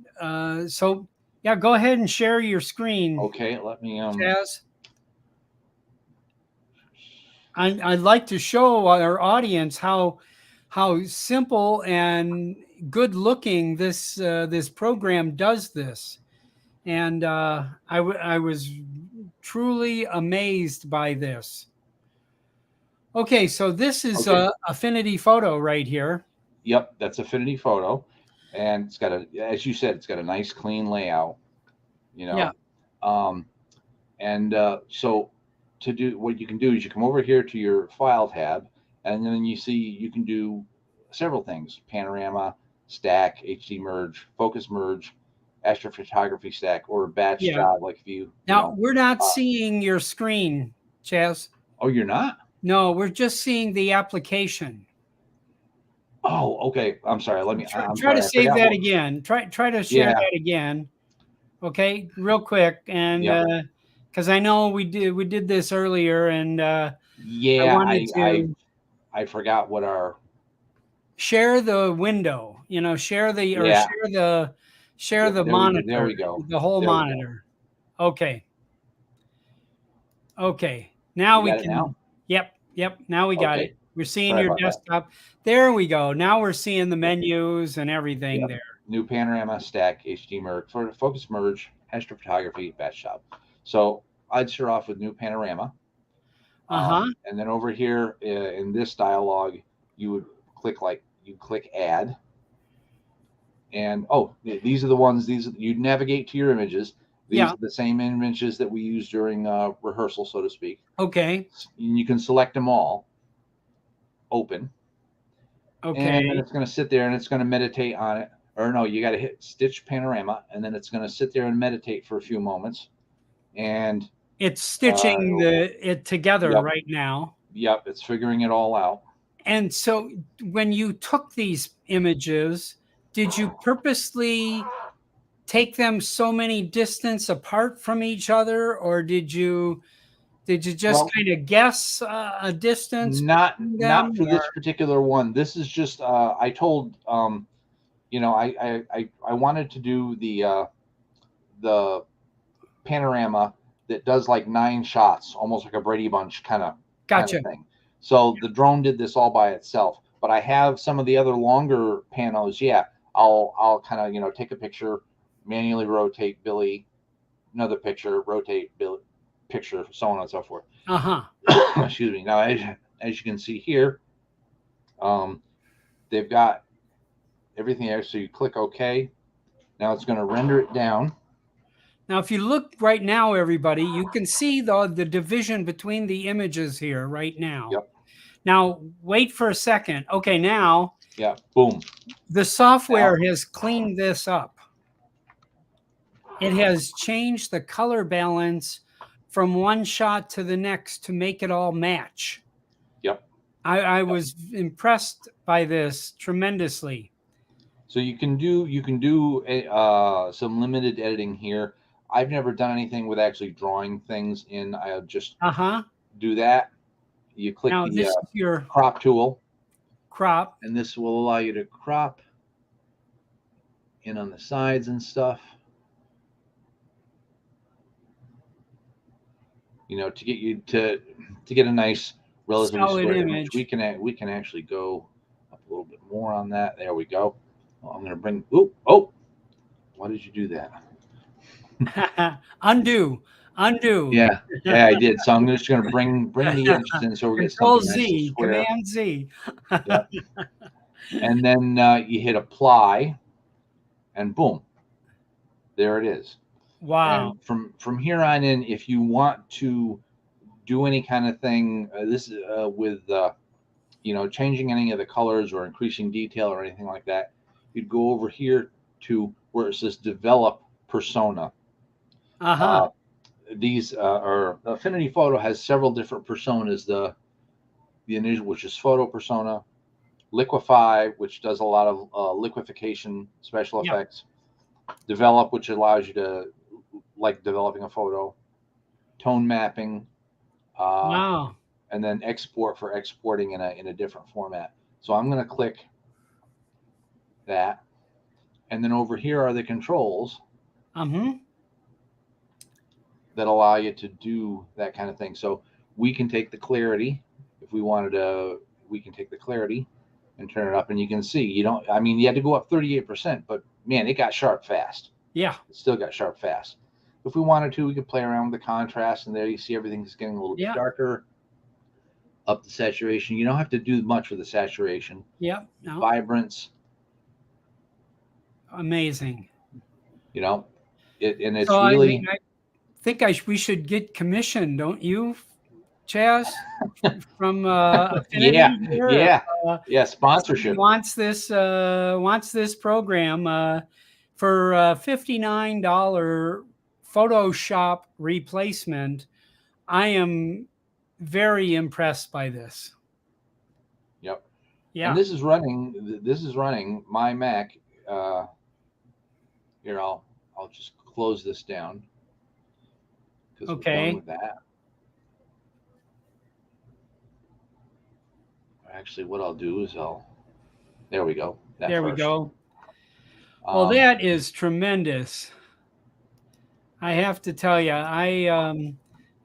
Speaker 1: so yeah, go ahead and share your screen,
Speaker 2: Okay, let me
Speaker 1: Chaz. I'd like to show our audience how simple and good looking this program does this, and I was truly amazed by this. Okay, so this is
Speaker 2: okay.
Speaker 1: Affinity Photo right here.
Speaker 2: Yep, that's Affinity Photo, and it's got as you said, it's got a nice clean layout. you
Speaker 1: Yeah.
Speaker 2: know. Um, and so to do what you can do is you come over here to your file tab, and then you see you can do several things: panorama, stack, HD merge, focus merge, astrophotography stack, or batch
Speaker 1: Yeah.
Speaker 2: job. Like if you
Speaker 1: Now
Speaker 2: know,
Speaker 1: we're not
Speaker 2: uh,
Speaker 1: seeing your screen, Chaz.
Speaker 2: oh, you're not.
Speaker 1: No, we're just seeing the application.
Speaker 2: Oh, okay. I'm sorry. I'm
Speaker 1: Try to
Speaker 2: sorry. I
Speaker 1: save
Speaker 2: forgot
Speaker 1: that
Speaker 2: what.
Speaker 1: again. Try to share
Speaker 2: Yeah.
Speaker 1: that again. Okay, real quick, and
Speaker 2: Yep.
Speaker 1: because I know we did this earlier, and I
Speaker 2: Yeah.
Speaker 1: wanted to
Speaker 2: I forgot what our.
Speaker 1: share the window. Share the or
Speaker 2: Yeah.
Speaker 1: share
Speaker 2: Yep.
Speaker 1: the
Speaker 2: There we go. There
Speaker 1: monitor,
Speaker 2: we go.
Speaker 1: the whole
Speaker 2: There we go.
Speaker 1: monitor. Okay, okay. Now
Speaker 2: You
Speaker 1: we
Speaker 2: got it
Speaker 1: can.
Speaker 2: now.
Speaker 1: Yep, yep. Now we got
Speaker 2: Okay.
Speaker 1: it. We're seeing
Speaker 2: Sorry
Speaker 1: your
Speaker 2: about that.
Speaker 1: desktop. There we go. Now we're seeing the
Speaker 2: Yep.
Speaker 1: menus and everything
Speaker 2: Yep.
Speaker 1: there.
Speaker 2: New panorama stack HD merge for focus merge astrophotography batch job. So I'd start off with new panorama,
Speaker 1: Uh-huh.
Speaker 2: and then over here in this dialog, you would click add, and oh, these are the ones. You navigate to your images. These
Speaker 1: Yeah.
Speaker 2: are the same images that we use during rehearsal, so to speak.
Speaker 1: Okay.
Speaker 2: And you can select them all, open, and then
Speaker 1: Okay.
Speaker 2: it's going to sit there and it's going to meditate on it. Or no, you got to hit stitch panorama, and then it's going to sit there and meditate for a few moments. And
Speaker 1: It's stitching it together
Speaker 2: yep,
Speaker 1: right now.
Speaker 2: yep, it's figuring it all out.
Speaker 1: And so when you took these images, did you purposely take them so many distance apart from each other, or did you just
Speaker 2: Well,
Speaker 1: kind of guess a distance
Speaker 2: not
Speaker 1: between them,
Speaker 2: not for
Speaker 1: or
Speaker 2: this particular one. This is just I told I wanted to do the panorama that does like 9 shots, almost like a Brady Bunch kind of
Speaker 1: gotcha.
Speaker 2: thing. So the drone did this all by itself. But I have some of the other longer panos. Yeah, I'll kind of take a picture, manually rotate Billy, another picture, rotate Billy, picture, so on and so forth.
Speaker 1: Uh-huh.
Speaker 2: Excuse me. Now, as you can see here, um, they've got everything there. So you click OK. Now it's going to render it down.
Speaker 1: Now, if you look right now, everybody, you can see the division between the images here right now.
Speaker 2: Yep.
Speaker 1: Now, wait for a second. Okay, now
Speaker 2: Yeah. Boom.
Speaker 1: the
Speaker 2: Now,
Speaker 1: software has cleaned this up. It has changed the color balance from one shot to the next to make it all match.
Speaker 2: yep.
Speaker 1: I
Speaker 2: Yep.
Speaker 1: was impressed by this tremendously.
Speaker 2: So you can do some limited editing here. I've never done anything with actually drawing things in. I'll just
Speaker 1: Uh-huh.
Speaker 2: do that. You click
Speaker 1: Now,
Speaker 2: the
Speaker 1: this is your
Speaker 2: crop tool,
Speaker 1: crop.
Speaker 2: and this will allow you to crop in on the sides and stuff. To get you to get a nice, relatively
Speaker 1: Solid
Speaker 2: square image.
Speaker 1: image.
Speaker 2: We can actually go up a little bit more on that. There we go. Well, I'm going to bring. Oh! Why did you do that?
Speaker 1: Undo. Undo.
Speaker 2: Yeah, yeah, I did. So I'm just going to bring the edges in so we get
Speaker 1: Control
Speaker 2: something nice and
Speaker 1: Z,
Speaker 2: square.
Speaker 1: Command Z.
Speaker 2: Yep. And then you hit apply, and boom, there it is.
Speaker 1: Wow.
Speaker 2: And from here on in, if you want to do any kind of thing, this is with changing any of the colors or increasing detail or anything like that, you'd go over here to where it says develop persona.
Speaker 1: Uh-huh.
Speaker 2: Uh, these are Affinity Photo has several different personas. The initial, which is photo persona, liquefy, which does a lot of liquefaction special
Speaker 1: Yep.
Speaker 2: effects, develop, which allows you to like developing a photo, tone mapping, uh,
Speaker 1: Wow.
Speaker 2: and then export for exporting in a different format. So I'm going to click that, and then over here are the controls
Speaker 1: Uh-huh.
Speaker 2: that allow you to do that kind of thing. So we can take the clarity if we wanted to. We can take the clarity and turn it up, and you can see you don't. I mean, you had to go up 38%, but man, it got sharp fast.
Speaker 1: Yeah.
Speaker 2: It still got sharp fast. If we wanted to, we could play around with the contrast, and there you see everything's getting a little bit
Speaker 1: Yeah.
Speaker 2: darker. Up the saturation. You don't have to do much with the saturation.
Speaker 1: Yep. No.
Speaker 2: Vibrance.
Speaker 1: Amazing.
Speaker 2: You know. And it's
Speaker 1: So I mean,
Speaker 2: really,
Speaker 1: I think we should get commission, don't you, Chaz, from
Speaker 2: yeah,
Speaker 1: Affinity here?
Speaker 2: yeah,
Speaker 1: Uh,
Speaker 2: yeah,
Speaker 1: Somebody
Speaker 2: sponsorship.
Speaker 1: wants this program for $59 Photoshop replacement. I am very impressed by this.
Speaker 2: Yep. And
Speaker 1: Yeah.
Speaker 2: this is running my Mac. Uh, Here, I'll just close this down because we're done
Speaker 1: Okay.
Speaker 2: with that. Actually, what I'll do is there we go, that
Speaker 1: There we
Speaker 2: first.
Speaker 1: go. Well,
Speaker 2: Um,
Speaker 1: that is tremendous. I have to tell you, I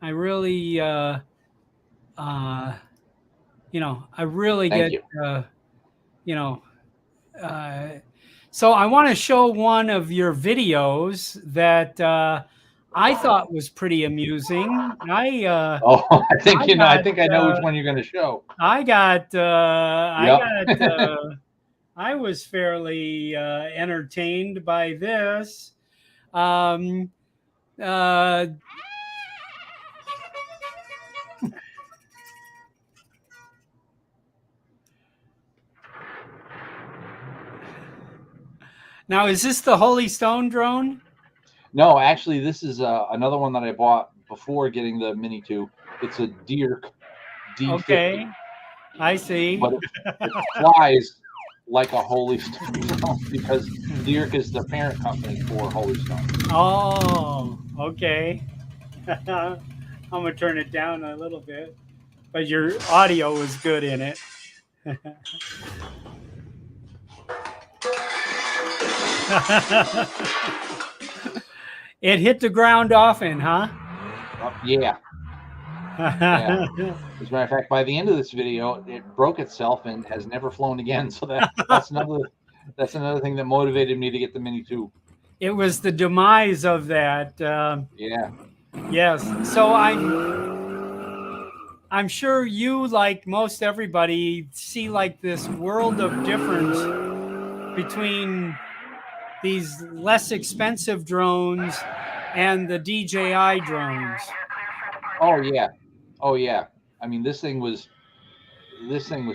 Speaker 1: really, uh, I really
Speaker 2: Thank
Speaker 1: get,
Speaker 2: you.
Speaker 1: you know, uh, so I want to show one of your videos that I thought was pretty amusing.
Speaker 2: Oh,
Speaker 1: I
Speaker 2: I
Speaker 1: got,
Speaker 2: think I know which one you're going to show.
Speaker 1: I got,
Speaker 2: Yep.
Speaker 1: I was fairly entertained by this. Um, uh, Now, is this the Holy Stone drone?
Speaker 2: No, actually, this is another one that I bought before getting the Mini 2. It's a Dirk D50,
Speaker 1: Okay, I see.
Speaker 2: but it flies like a Holy Stone drone because Dirk is the parent company for Holy Stone.
Speaker 1: Oh, okay. I'm gonna turn it down a little bit, but your audio was good in it. It hit the ground often, huh?
Speaker 2: Yeah, yeah. As a matter of fact, by the end of this video, it broke itself and has never flown again. So that's another thing that motivated me to get the Mini 2.
Speaker 1: It was the demise of that.
Speaker 2: Yeah.
Speaker 1: Yes. So I'm sure you, like most everybody, see like this world of difference between these less expensive drones and the DJI drones.
Speaker 2: Oh yeah. Oh yeah. I mean, this thing was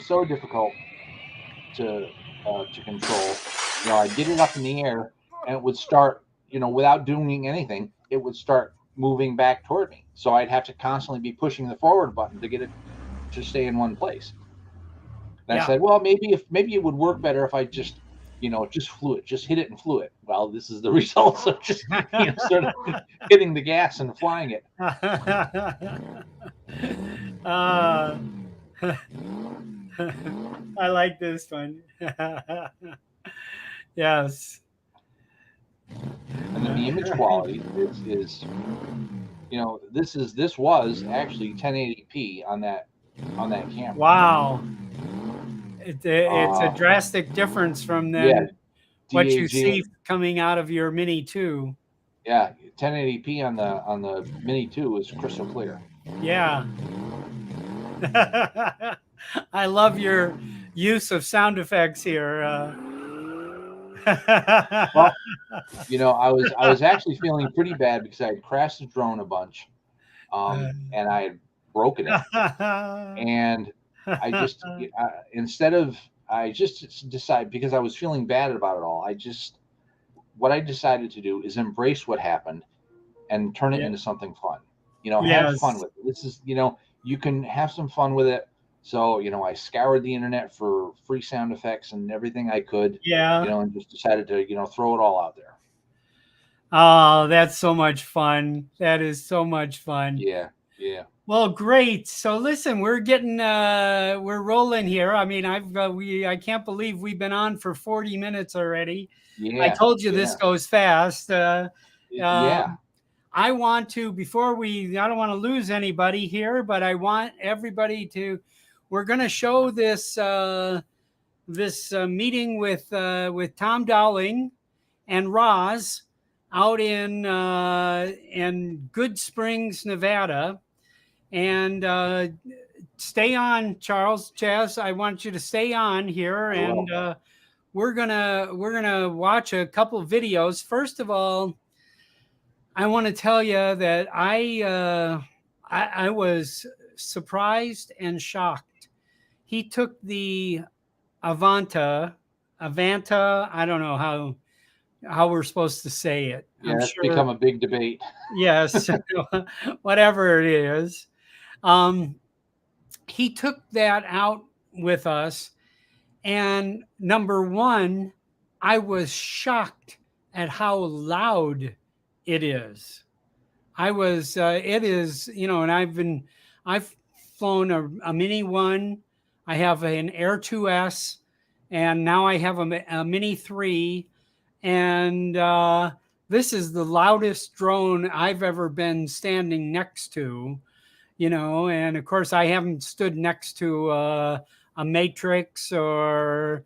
Speaker 2: so difficult to control. I'd get it up in the air, and it would start, without doing anything, it would start moving back toward me. So I'd have to constantly be pushing the forward button to get it to stay in one place. And I
Speaker 1: Yeah.
Speaker 2: said, well, maybe it would work better if I just flew it, just hit it and flew it. Well, this is the results of just sort of hitting the gas and flying it.
Speaker 1: uh, I like this one. Yes.
Speaker 2: And then the image quality is this was actually 1080p on that camera.
Speaker 1: Wow. It's a
Speaker 2: Uh,
Speaker 1: drastic difference from
Speaker 2: yeah,
Speaker 1: then what you
Speaker 2: DAG,
Speaker 1: see coming out of your Mini 2.
Speaker 2: yeah, 1080p on the Mini 2 is crystal clear.
Speaker 1: Yeah. I love your use of sound effects here.
Speaker 2: Well, I was actually feeling pretty bad because I had crashed the drone a bunch, and I had broken it, and I just instead of I just decided, because I was feeling bad about it all. What I decided to do is embrace what happened and turn it
Speaker 1: Yeah.
Speaker 2: into something fun. Have fun
Speaker 1: Yes.
Speaker 2: with it. This is, you can have some fun with it. So, I scoured the internet for free sound effects and everything I could,
Speaker 1: Yeah.
Speaker 2: and just decided to, throw it all out there.
Speaker 1: Oh, that's so much fun. That is so much fun.
Speaker 2: Yeah. Yeah.
Speaker 1: Well, great. So listen, we're rolling here. I mean, I can't believe we've been on for 40 minutes already. I
Speaker 2: Yeah.
Speaker 1: told you this
Speaker 2: Yeah.
Speaker 1: goes fast.
Speaker 2: Yeah.
Speaker 1: I want to, I don't want to lose anybody here, but I want everybody we're going to show this meeting with Tom Dowling and Roz out in Good Springs, Nevada. And stay on, Charles, Chaz. I want you to stay on here,
Speaker 2: I will.
Speaker 1: and we're gonna watch a couple videos. First of all, I want to tell you that I was surprised and shocked. He took the Avanta. I don't know how we're supposed to say it.
Speaker 2: Yeah,
Speaker 1: I'm
Speaker 2: that's
Speaker 1: sure.
Speaker 2: become a big debate.
Speaker 1: Yes, whatever it is. Um, he took that out with us, and number one, I was shocked at how loud it is. It is, and I've flown a Mini One. I have an Air 2S, and now I have a Mini 3. And this is the loudest drone I've ever been standing next to, and of course, I haven't stood next to a Matrix or.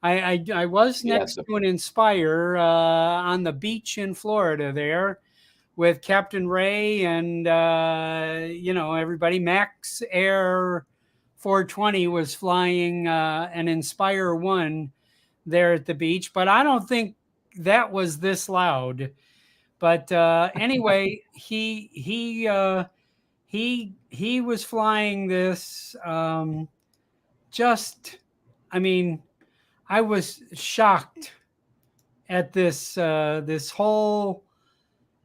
Speaker 1: I was
Speaker 2: Yeah,
Speaker 1: next to an Inspire on the beach in Florida there, with Captain Ray and everybody. Max Air 420 was flying an Inspire One there at the beach, but I don't think that was this loud. But anyway, he was flying this. Just, I mean, I was shocked at this whole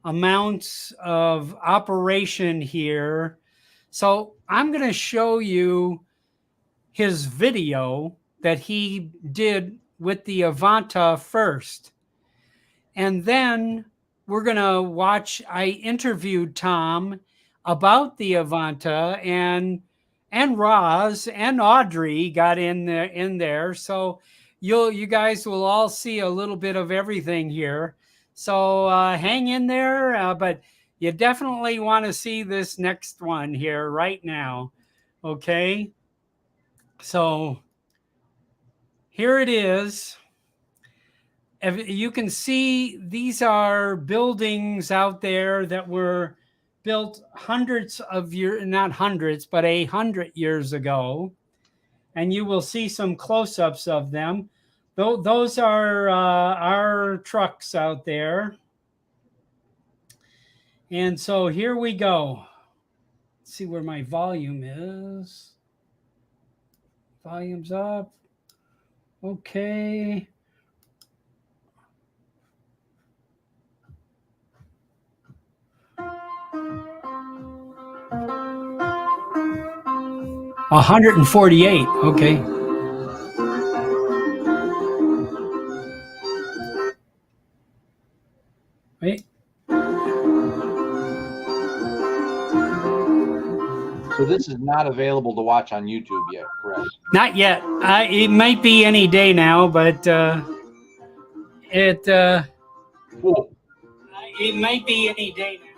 Speaker 1: amounts of operation here. So I'm going to show you his video that he did with the Avanta first. And then we're going to watch. I interviewed Tom about the Avanta, and Roz and Audrey got in there. So you guys will all see a little bit of everything here. So hang in there, but you definitely want to see this next one here right now. Okay. So here it is. You can see these are buildings out there that were built hundreds of years, not hundreds, but 100 years ago. And you will see some close-ups of them. Those are our trucks out there. And so here we go. Let's see where my volume is. Volume's up. Okay. A 148. Okay. Wait.
Speaker 2: So this is not available to watch on YouTube yet, correct?
Speaker 1: Not yet. It might be any day now, but it
Speaker 2: Cool.
Speaker 1: it might be any day now.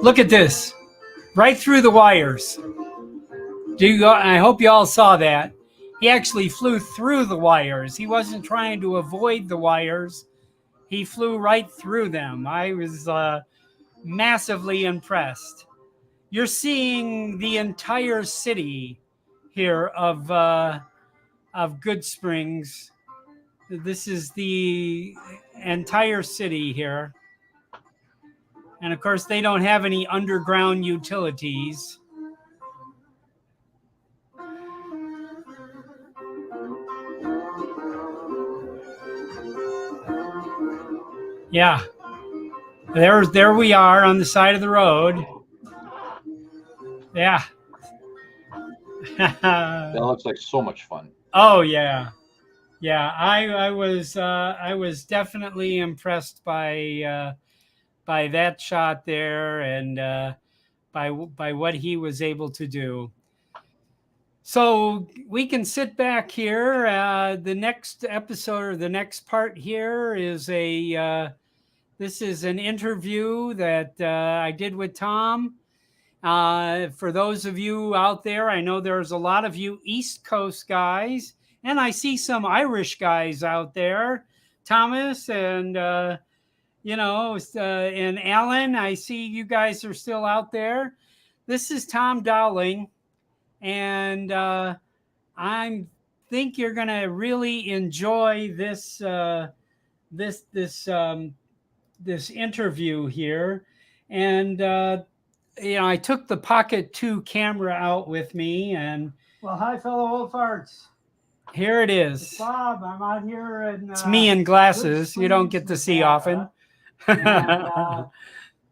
Speaker 1: Look at this, right through the wires. I hope you all saw that. He actually flew through the wires. He wasn't trying to avoid the wires. He flew right through them. I was massively impressed. You're seeing the entire city here of Good Springs. This is the entire city here. And of course, they don't have any underground utilities. Yeah. There we are on the side of the road. Yeah.
Speaker 2: That looks like so much fun.
Speaker 1: Oh yeah. Yeah, I was definitely impressed by that shot there, and by what he was able to do. So we can sit back here. The next episode, or the next part here, is this is an interview that I did with Tom. For those of you out there, I know there's a lot of you East Coast guys, and I see some Irish guys out there, Thomas and and Alan. I see you guys are still out there. This is Tom Dowling, and I think you're gonna really enjoy this this interview here, and I took the Pocket 2 camera out with me, and
Speaker 3: Well, hi, fellow old farts.
Speaker 1: here it is.
Speaker 3: It's Bob. I'm out here in.
Speaker 1: It's me in glasses. You don't get to see often.
Speaker 3: And,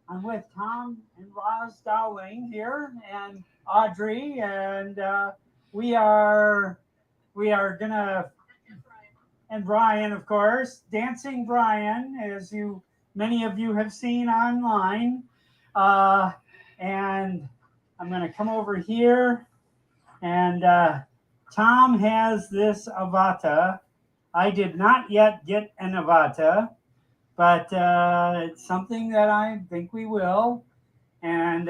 Speaker 3: I'm with Tom and Roz Dowling here, and Audrey, and we are gonna, and Brian, of course, Dancing Brian, as many of you have seen online, and I'm gonna come over here, and Tom has this Avata. I did not yet get an Avata, but it's something that I think we will. And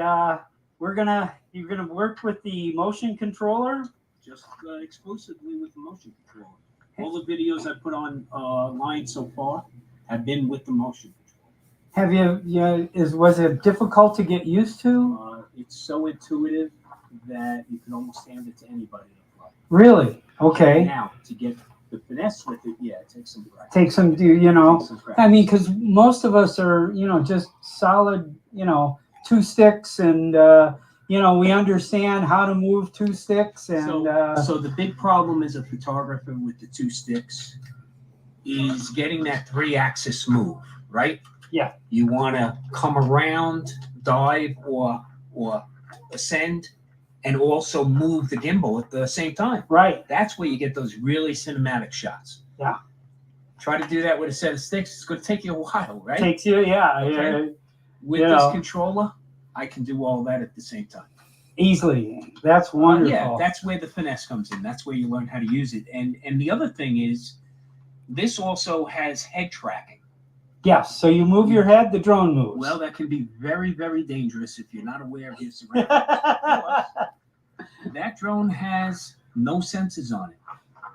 Speaker 3: you're gonna work with the motion controller.
Speaker 4: Just exclusively with the motion controller. All the videos I put on line so far have been with the motion controller.
Speaker 3: Was it difficult to get used to?
Speaker 4: It's so intuitive that you can almost hand it to anybody to fly.
Speaker 3: Really? Okay.
Speaker 4: Now, to get the finesse with it, yeah, it takes some practice.
Speaker 3: Take some, I mean, because most of us are, just solid, 2 sticks, and we understand how to move 2 sticks, and
Speaker 4: so the big problem as a photographer with the 2 sticks is getting that 3-axis move, right?
Speaker 3: Yeah.
Speaker 4: You want to come around, dive, or ascend, and also move the gimbal at the same time.
Speaker 3: Right.
Speaker 4: That's where you get those really cinematic shots.
Speaker 3: Yeah.
Speaker 4: Try to do that with a set of sticks. It's going to take you a while, right?
Speaker 3: Takes you, yeah.
Speaker 4: Okay. With this controller, I can do all that at the same time.
Speaker 3: Easily. That's wonderful.
Speaker 4: Yeah, that's where the finesse comes in. That's where you learn how to use it. And the other thing is, this also has head tracking.
Speaker 3: Yes, so you move your head, the drone moves.
Speaker 4: Well, that can be very, very dangerous if you're not aware of your surroundings. That drone has no sensors on it.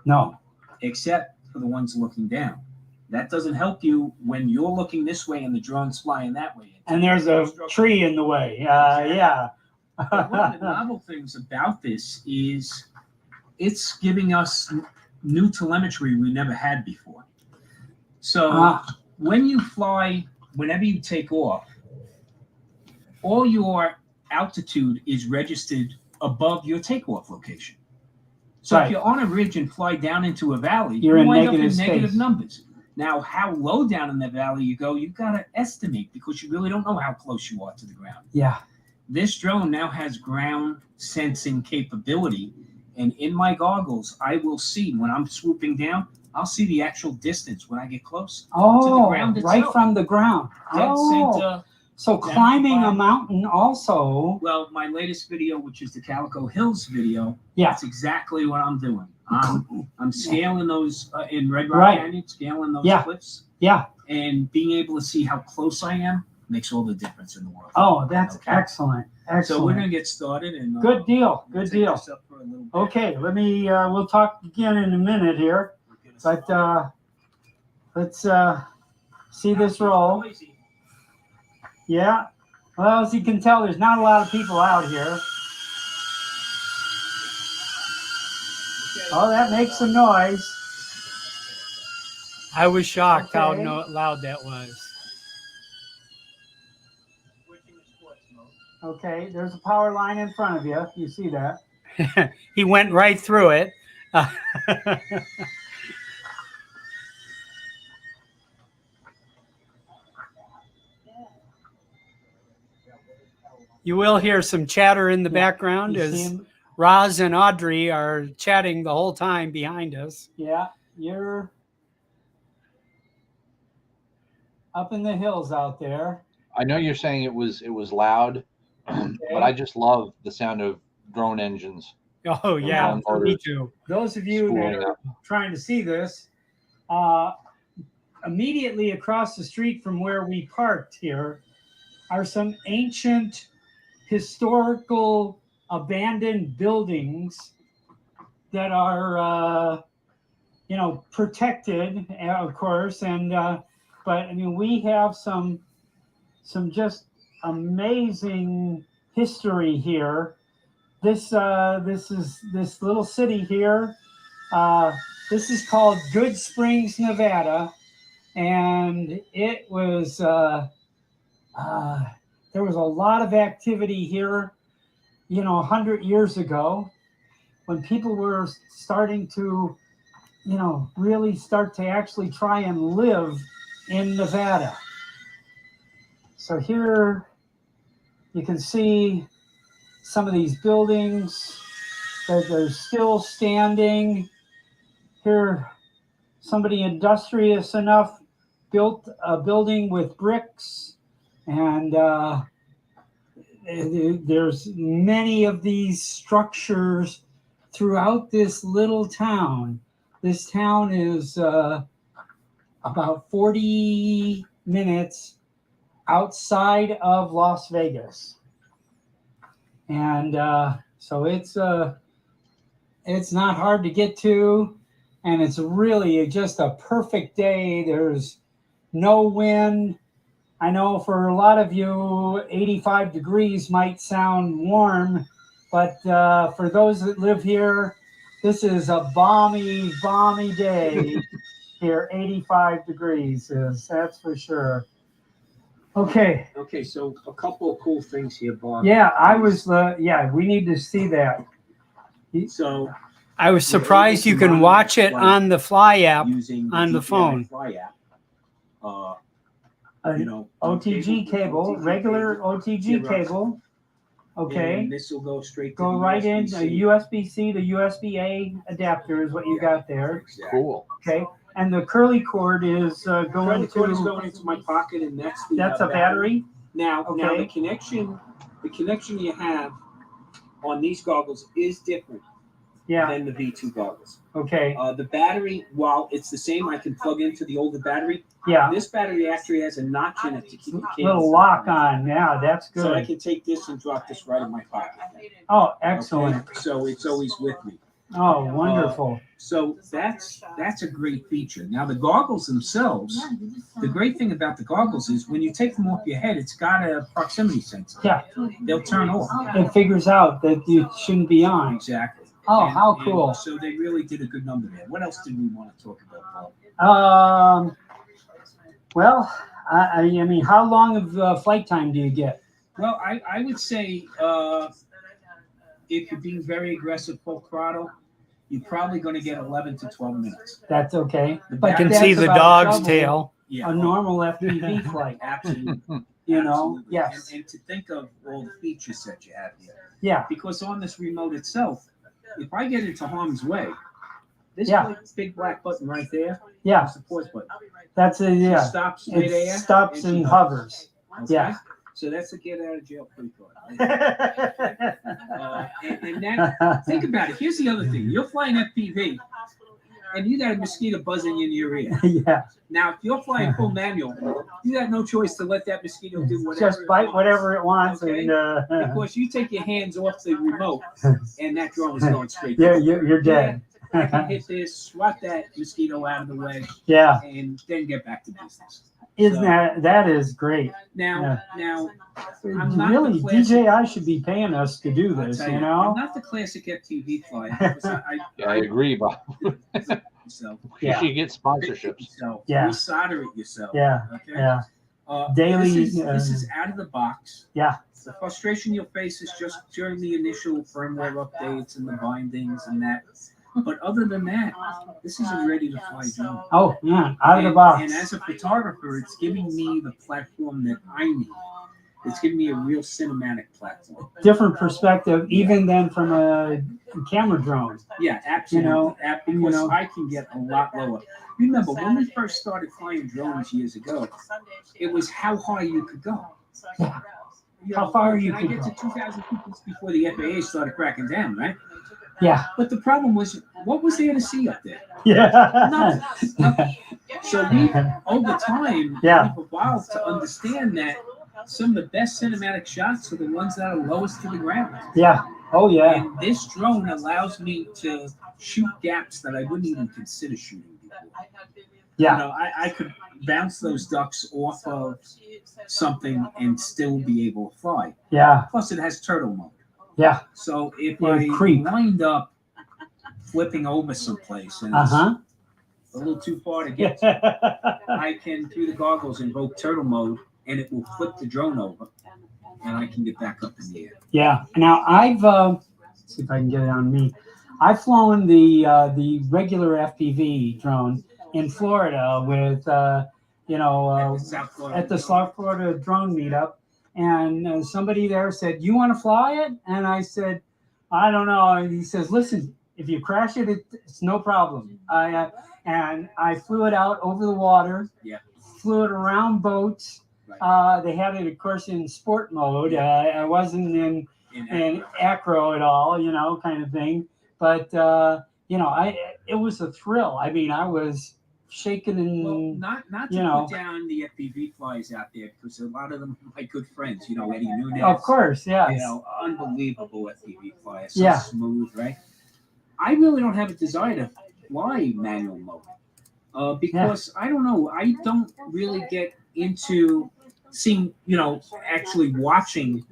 Speaker 3: No.
Speaker 4: Except for the ones looking down. That doesn't help you when you're looking this way and the drone's flying that way.
Speaker 3: And there's a tree in the way. Yeah.
Speaker 4: But one of the novel things about this is it's giving us new telemetry we never had before. So when you fly, whenever you take off, all your altitude is registered above your takeoff location. So if you're on a ridge and fly down into a valley,
Speaker 3: you're in
Speaker 4: wind up in
Speaker 3: negative
Speaker 4: negative
Speaker 3: space.
Speaker 4: numbers. Now, how low down in the valley you go, you've got to estimate because you really don't know how close you are to the ground.
Speaker 3: Yeah.
Speaker 4: This drone now has ground sensing capability. And in my goggles, I will see when I'm swooping down, I'll see the actual distance when I get close to the ground itself.
Speaker 3: Right from the ground.
Speaker 4: Dead center.
Speaker 3: So climbing a mountain also.
Speaker 4: Well, my latest video, which is the Calico Hills video,
Speaker 3: yeah,
Speaker 4: that's exactly what I'm doing. I'm scaling those in Red Rock Canyon, scaling those cliffs.
Speaker 3: Yeah.
Speaker 4: And being able to see how close I am makes all the difference in the world.
Speaker 3: Oh, that's excellent. Excellent.
Speaker 4: So we're going to get started. And
Speaker 3: good deal. Good deal. Okay, we'll talk again in a minute here. But let's see this roll. Yeah. Well, as you can tell, there's not a lot of people out here. Oh, that makes some noise.
Speaker 1: I was shocked how loud that was.
Speaker 3: Okay, there's a power line in front of you. You see that?
Speaker 1: He went right through it. You will hear some chatter in the background as Roz and Audrey are chatting the whole time behind us.
Speaker 3: Yeah, you're up in the hills out there.
Speaker 2: I know you're saying it was loud, but I just love the sound of drone engines.
Speaker 1: Oh yeah, me too.
Speaker 3: Those of you that are trying to see this, immediately across the street from where we parked here are some ancient historical abandoned buildings that are protected, of course, and but I mean we have some just amazing history here. This little city here, this is called Good Springs, Nevada, and it was there was a lot of activity here, 100 years ago, when people were starting to, really start to actually try and live in Nevada. So here you can see some of these buildings that they're still standing. Here, somebody industrious enough built a building with bricks, and there's many of these structures throughout this little town. This town is about 40 minutes outside of Las Vegas, and so it's not hard to get to, and it's really just a perfect day. There's no wind. I know for a lot of you, 85 degrees might sound warm, but for those that live here, this is a balmy day here. 85 degrees that's for sure. Okay.
Speaker 4: Okay, so a couple of cool things here, Bob.
Speaker 3: Yeah, we need to see that.
Speaker 4: So
Speaker 1: I was surprised you can watch it on the Fly app
Speaker 4: using
Speaker 1: on the
Speaker 4: DJI
Speaker 1: phone.
Speaker 4: Fly app.
Speaker 3: OTG cable, regular OTG cable. Okay.
Speaker 4: And this will go straight to
Speaker 3: Go
Speaker 4: the
Speaker 3: right in. A
Speaker 4: USB-C.
Speaker 3: USB-C to USB-A adapter is what you got there.
Speaker 4: Exactly.
Speaker 2: Cool.
Speaker 3: Okay. And the curly cord is
Speaker 4: Curly
Speaker 3: going
Speaker 4: cord is
Speaker 3: to.
Speaker 4: going into my pocket, and that's
Speaker 3: That's a battery.
Speaker 4: Now
Speaker 3: Okay.
Speaker 4: the connection you have on these goggles is different
Speaker 3: Yeah.
Speaker 4: than the V2 goggles.
Speaker 3: Okay.
Speaker 4: The battery, while it's the same, I can plug into the older battery.
Speaker 3: Yeah.
Speaker 4: This battery actually has a notch in it to keep the cable.
Speaker 3: Little lock on. Yeah, that's
Speaker 4: So I
Speaker 3: good.
Speaker 4: can take this and drop this right in my pocket.
Speaker 3: Oh, excellent.
Speaker 4: Okay? So it's always with me.
Speaker 3: Oh, wonderful.
Speaker 4: So that's a great feature. Now the goggles themselves, the great thing about the goggles is when you take them off your head, it's got a proximity sensor.
Speaker 3: Yeah.
Speaker 4: They'll turn off.
Speaker 3: It figures out that you shouldn't be on.
Speaker 4: Exactly.
Speaker 3: Oh, how
Speaker 4: And
Speaker 3: cool.
Speaker 4: so they really did a good number there. What else did we want to talk about, Paul?
Speaker 3: Well, I mean, how long of flight time do you get?
Speaker 4: Well, I would say if you're being very aggressive full throttle, you're probably going to get 11 to 12 minutes.
Speaker 3: That's okay.
Speaker 4: The
Speaker 3: But
Speaker 1: You can
Speaker 3: that's
Speaker 1: see the
Speaker 3: about
Speaker 1: dog's
Speaker 3: double
Speaker 1: tail.
Speaker 4: Yeah.
Speaker 3: A normal FPV flight.
Speaker 4: Absolutely.
Speaker 3: Absolutely.
Speaker 4: Absolutely.
Speaker 3: Yes.
Speaker 4: And to think of all the features that you have here.
Speaker 3: Yeah.
Speaker 4: Because on this remote itself, if I get into harm's way, this big black button right there
Speaker 3: Yeah.
Speaker 4: is the pause button.
Speaker 3: That's a
Speaker 4: It
Speaker 3: yeah.
Speaker 4: stops midair.
Speaker 3: It stops
Speaker 4: she
Speaker 3: and hovers.
Speaker 4: Okay?
Speaker 3: Yeah.
Speaker 4: So that's a get out of jail free card. And that, think about it. Here's the other thing. You're flying FPV, and you got a mosquito buzzing in your ear.
Speaker 3: Yeah.
Speaker 4: Now, if you're flying full manual, you got no choice to let that mosquito do whatever.
Speaker 3: Just bite whatever it wants,
Speaker 4: Okay.
Speaker 3: and
Speaker 4: Because you take your hands off the remote, and that drone is going straight.
Speaker 3: yeah, you're dead.
Speaker 4: I can hit this, swat that mosquito out of the way,
Speaker 3: Yeah.
Speaker 4: and then get back to business.
Speaker 3: Isn't that is great?
Speaker 4: Now, I'm not
Speaker 3: Really,
Speaker 4: the classic,
Speaker 3: DJI should be paying us to do
Speaker 4: I'll
Speaker 3: this,
Speaker 4: tell
Speaker 3: you
Speaker 4: I'm
Speaker 3: know?
Speaker 4: not the classic FTV flyer. Because
Speaker 2: Yeah, I agree, Bob.
Speaker 4: So,
Speaker 2: You should get sponsorships.
Speaker 4: so
Speaker 3: Yeah.
Speaker 4: resolder it yourself.
Speaker 3: Yeah,
Speaker 4: Okay.
Speaker 3: yeah, Daily,
Speaker 4: This is out of the box.
Speaker 3: yeah.
Speaker 4: The frustration you'll face is just during the initial firmware updates and the bindings and that. But other than that, this is a ready to fly drone.
Speaker 3: Oh, yeah, out of the
Speaker 4: And
Speaker 3: box.
Speaker 4: as a photographer, it's giving me the platform that I need. It's giving me a real cinematic platform.
Speaker 3: Different perspective, even than from a camera drone.
Speaker 4: Yeah, absolutely.
Speaker 3: You know,
Speaker 4: Because I can get a lot lower. Remember, when we first started flying drones years ago, it was how high you could go.
Speaker 3: Yeah.
Speaker 4: You
Speaker 3: How far you
Speaker 4: I
Speaker 3: could
Speaker 4: get
Speaker 3: go.
Speaker 4: to 2,000 feet before the FAA started cracking down, right?
Speaker 3: Yeah,
Speaker 4: But the problem was, what was there to see up there?
Speaker 3: yeah.
Speaker 4: Nothing. So we, over time,
Speaker 3: Yeah.
Speaker 4: we've evolved to understand that some of the best cinematic shots are the ones that are lowest to the ground.
Speaker 3: Yeah. Oh, yeah.
Speaker 4: And this drone allows me to shoot gaps that I wouldn't even consider shooting before.
Speaker 3: Yeah.
Speaker 4: You know, I could bounce those ducks off of something and still be able to fly.
Speaker 3: Yeah.
Speaker 4: Plus, it has turtle mode.
Speaker 3: Yeah.
Speaker 4: So if
Speaker 3: Yeah,
Speaker 4: I
Speaker 3: creep.
Speaker 4: wind up flipping over someplace and
Speaker 3: Uh-huh.
Speaker 4: a little too far to get to, I can, through the goggles, invoke turtle mode, and it will flip the drone over, and I can get back up in the air.
Speaker 3: Yeah. Now I've let's see if I can get it on me. I've flown the regular FPV drone in Florida with at the South Florida drone meetup, and somebody there said, "You want to fly it?" And I said, "I don't know." And he says, "Listen, if you crash it, it's no problem." And I flew it out over the water.
Speaker 4: Yeah.
Speaker 3: Flew it around boats.
Speaker 4: Right.
Speaker 3: They had it, of course, in sport mode. I wasn't in
Speaker 4: In
Speaker 3: acro at all, kind of thing. But it was a thrill. I mean, I was shaking and
Speaker 4: well, not to put down the FPV flyers out there, because a lot of them are my good friends. Eddie Nunez.
Speaker 3: of course, yes.
Speaker 4: Unbelievable FPV flyers. So smooth, right? I really don't have a desire to fly manual mode because I don't know. I don't really get into seeing, actually watching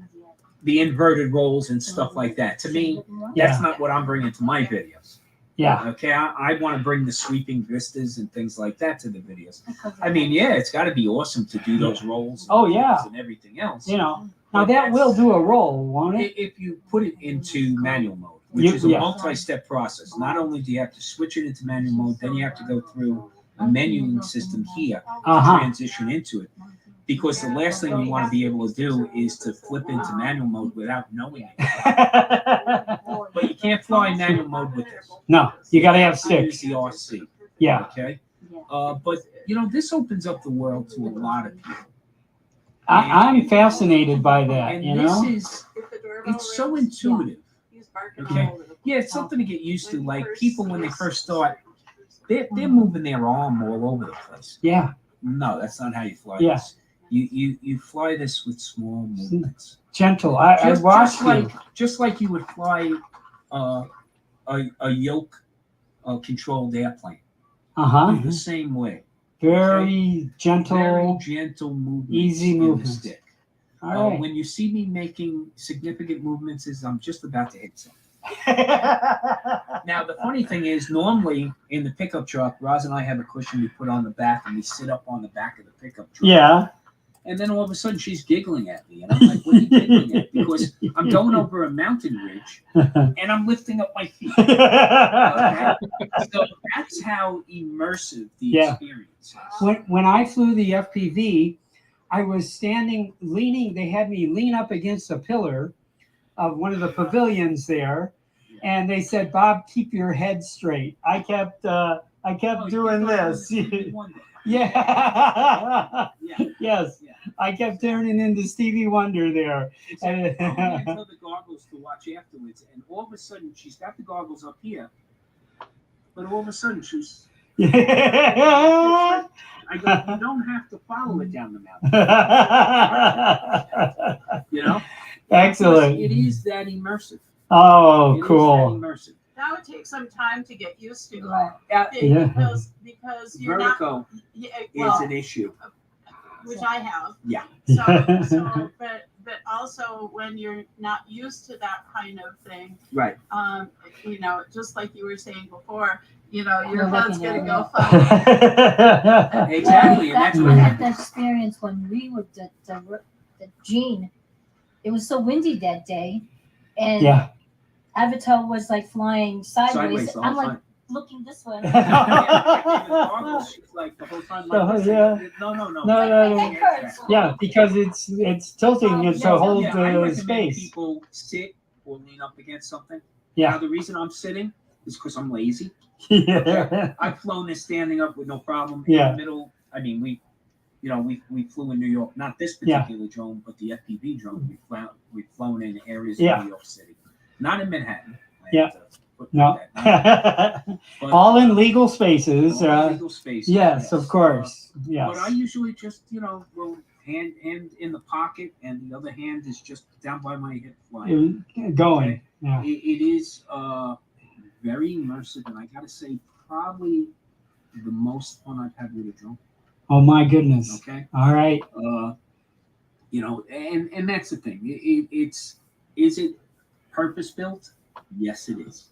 Speaker 4: the inverted rolls and stuff like that. To me, that's not what I'm bringing to my videos.
Speaker 3: Yeah.
Speaker 4: Okay. I want to bring the sweeping vistas and things like that to the videos. I mean, yeah, it's got to be awesome to do those rolls. And everything else.
Speaker 3: Now that will do a roll, won't it?
Speaker 4: If you put it into manual mode, which is a multi-step process. Not only do you have to switch it into manual mode, then you have to go through a menuing system here to transition into it. Because the last thing you want to be able to do is to flip into manual mode without knowing it. But you can't fly manual mode with this.
Speaker 3: No, you got to have sticks.
Speaker 4: Use the RC.
Speaker 3: Yeah.
Speaker 4: Okay. But this opens up the world to a lot of people.
Speaker 3: I'm fascinated by that.
Speaker 4: And it's so intuitive. Okay. Yeah, it's something to get used to. Like people when they first start, they're moving their arm all over the place.
Speaker 3: Yeah.
Speaker 4: No, that's not how you fly this. You fly this with small movements.
Speaker 3: Gentle. I watched
Speaker 4: just like you would fly a yoke controlled airplane. The same way.
Speaker 3: Very gentle.
Speaker 4: Very gentle movements.
Speaker 3: Easy movements.
Speaker 4: In the stick.
Speaker 3: All right.
Speaker 4: When you see me making significant movements, is I'm just about to hit something. Now the funny thing is, normally in the pickup truck, Roz and I have a cushion we put on the back, and we sit up on the back of the pickup truck.
Speaker 3: Yeah.
Speaker 4: And then all of a sudden she's giggling at me, and I'm like, "What are you giggling at?" Because I'm going over a mountain ridge, and I'm lifting up my feet. Okay? So that's how immersive the experience is.
Speaker 3: When I flew the FPV, I was standing, leaning. They had me lean up against a pillar of one of the pavilions there, and they said, "Bob, keep your head straight." I kept doing this. Yeah. Yes. Yeah. I kept turning into Stevie Wonder there.
Speaker 4: Until the goggles to watch afterwards, and all of a sudden she's got the goggles up here, but all of a sudden she's. I go, you don't have to follow it down the mountain.
Speaker 3: Excellent.
Speaker 4: It is that immersive.
Speaker 3: Oh, cool.
Speaker 4: Immersive.
Speaker 5: That would take some time to get used to. Because you're
Speaker 4: vertigo is an issue.
Speaker 5: Which I have.
Speaker 4: Yeah.
Speaker 5: So but also when you're not used to that kind of thing.
Speaker 4: Right.
Speaker 5: Just like you were saying before, your head's gonna go
Speaker 4: funny. Exactly. And that's
Speaker 6: what I had that experience when we were the Gene. It was so windy that day, and Avatar was like flying sideways. I'm like looking this way.
Speaker 4: She's like the whole time.
Speaker 3: No. Yeah, because it's tilting to hold the space.
Speaker 4: People sit or lean up against something.
Speaker 3: Yeah.
Speaker 4: Now the reason I'm sitting is because I'm lazy.
Speaker 3: Yeah.
Speaker 4: Okay? I've flown this standing up with no problem. In the middle. I mean, we flew in New York. Not this particular drone, but the FPV drone. We've flown in areas of New York City, not in Manhattan.
Speaker 3: No. All in legal spaces.
Speaker 4: Legal spaces.
Speaker 3: Yes, of course. Yes.
Speaker 4: But I usually just, will hand in the pocket, and the other hand is just down by my hip flying.
Speaker 3: Going.
Speaker 4: Okay?
Speaker 3: Yeah.
Speaker 4: It is very immersive, and I gotta say, probably the most fun I've had with a drone.
Speaker 3: Oh my goodness.
Speaker 4: Okay.
Speaker 3: All right.
Speaker 4: And that's the thing. Is it purpose built? Yes, it is.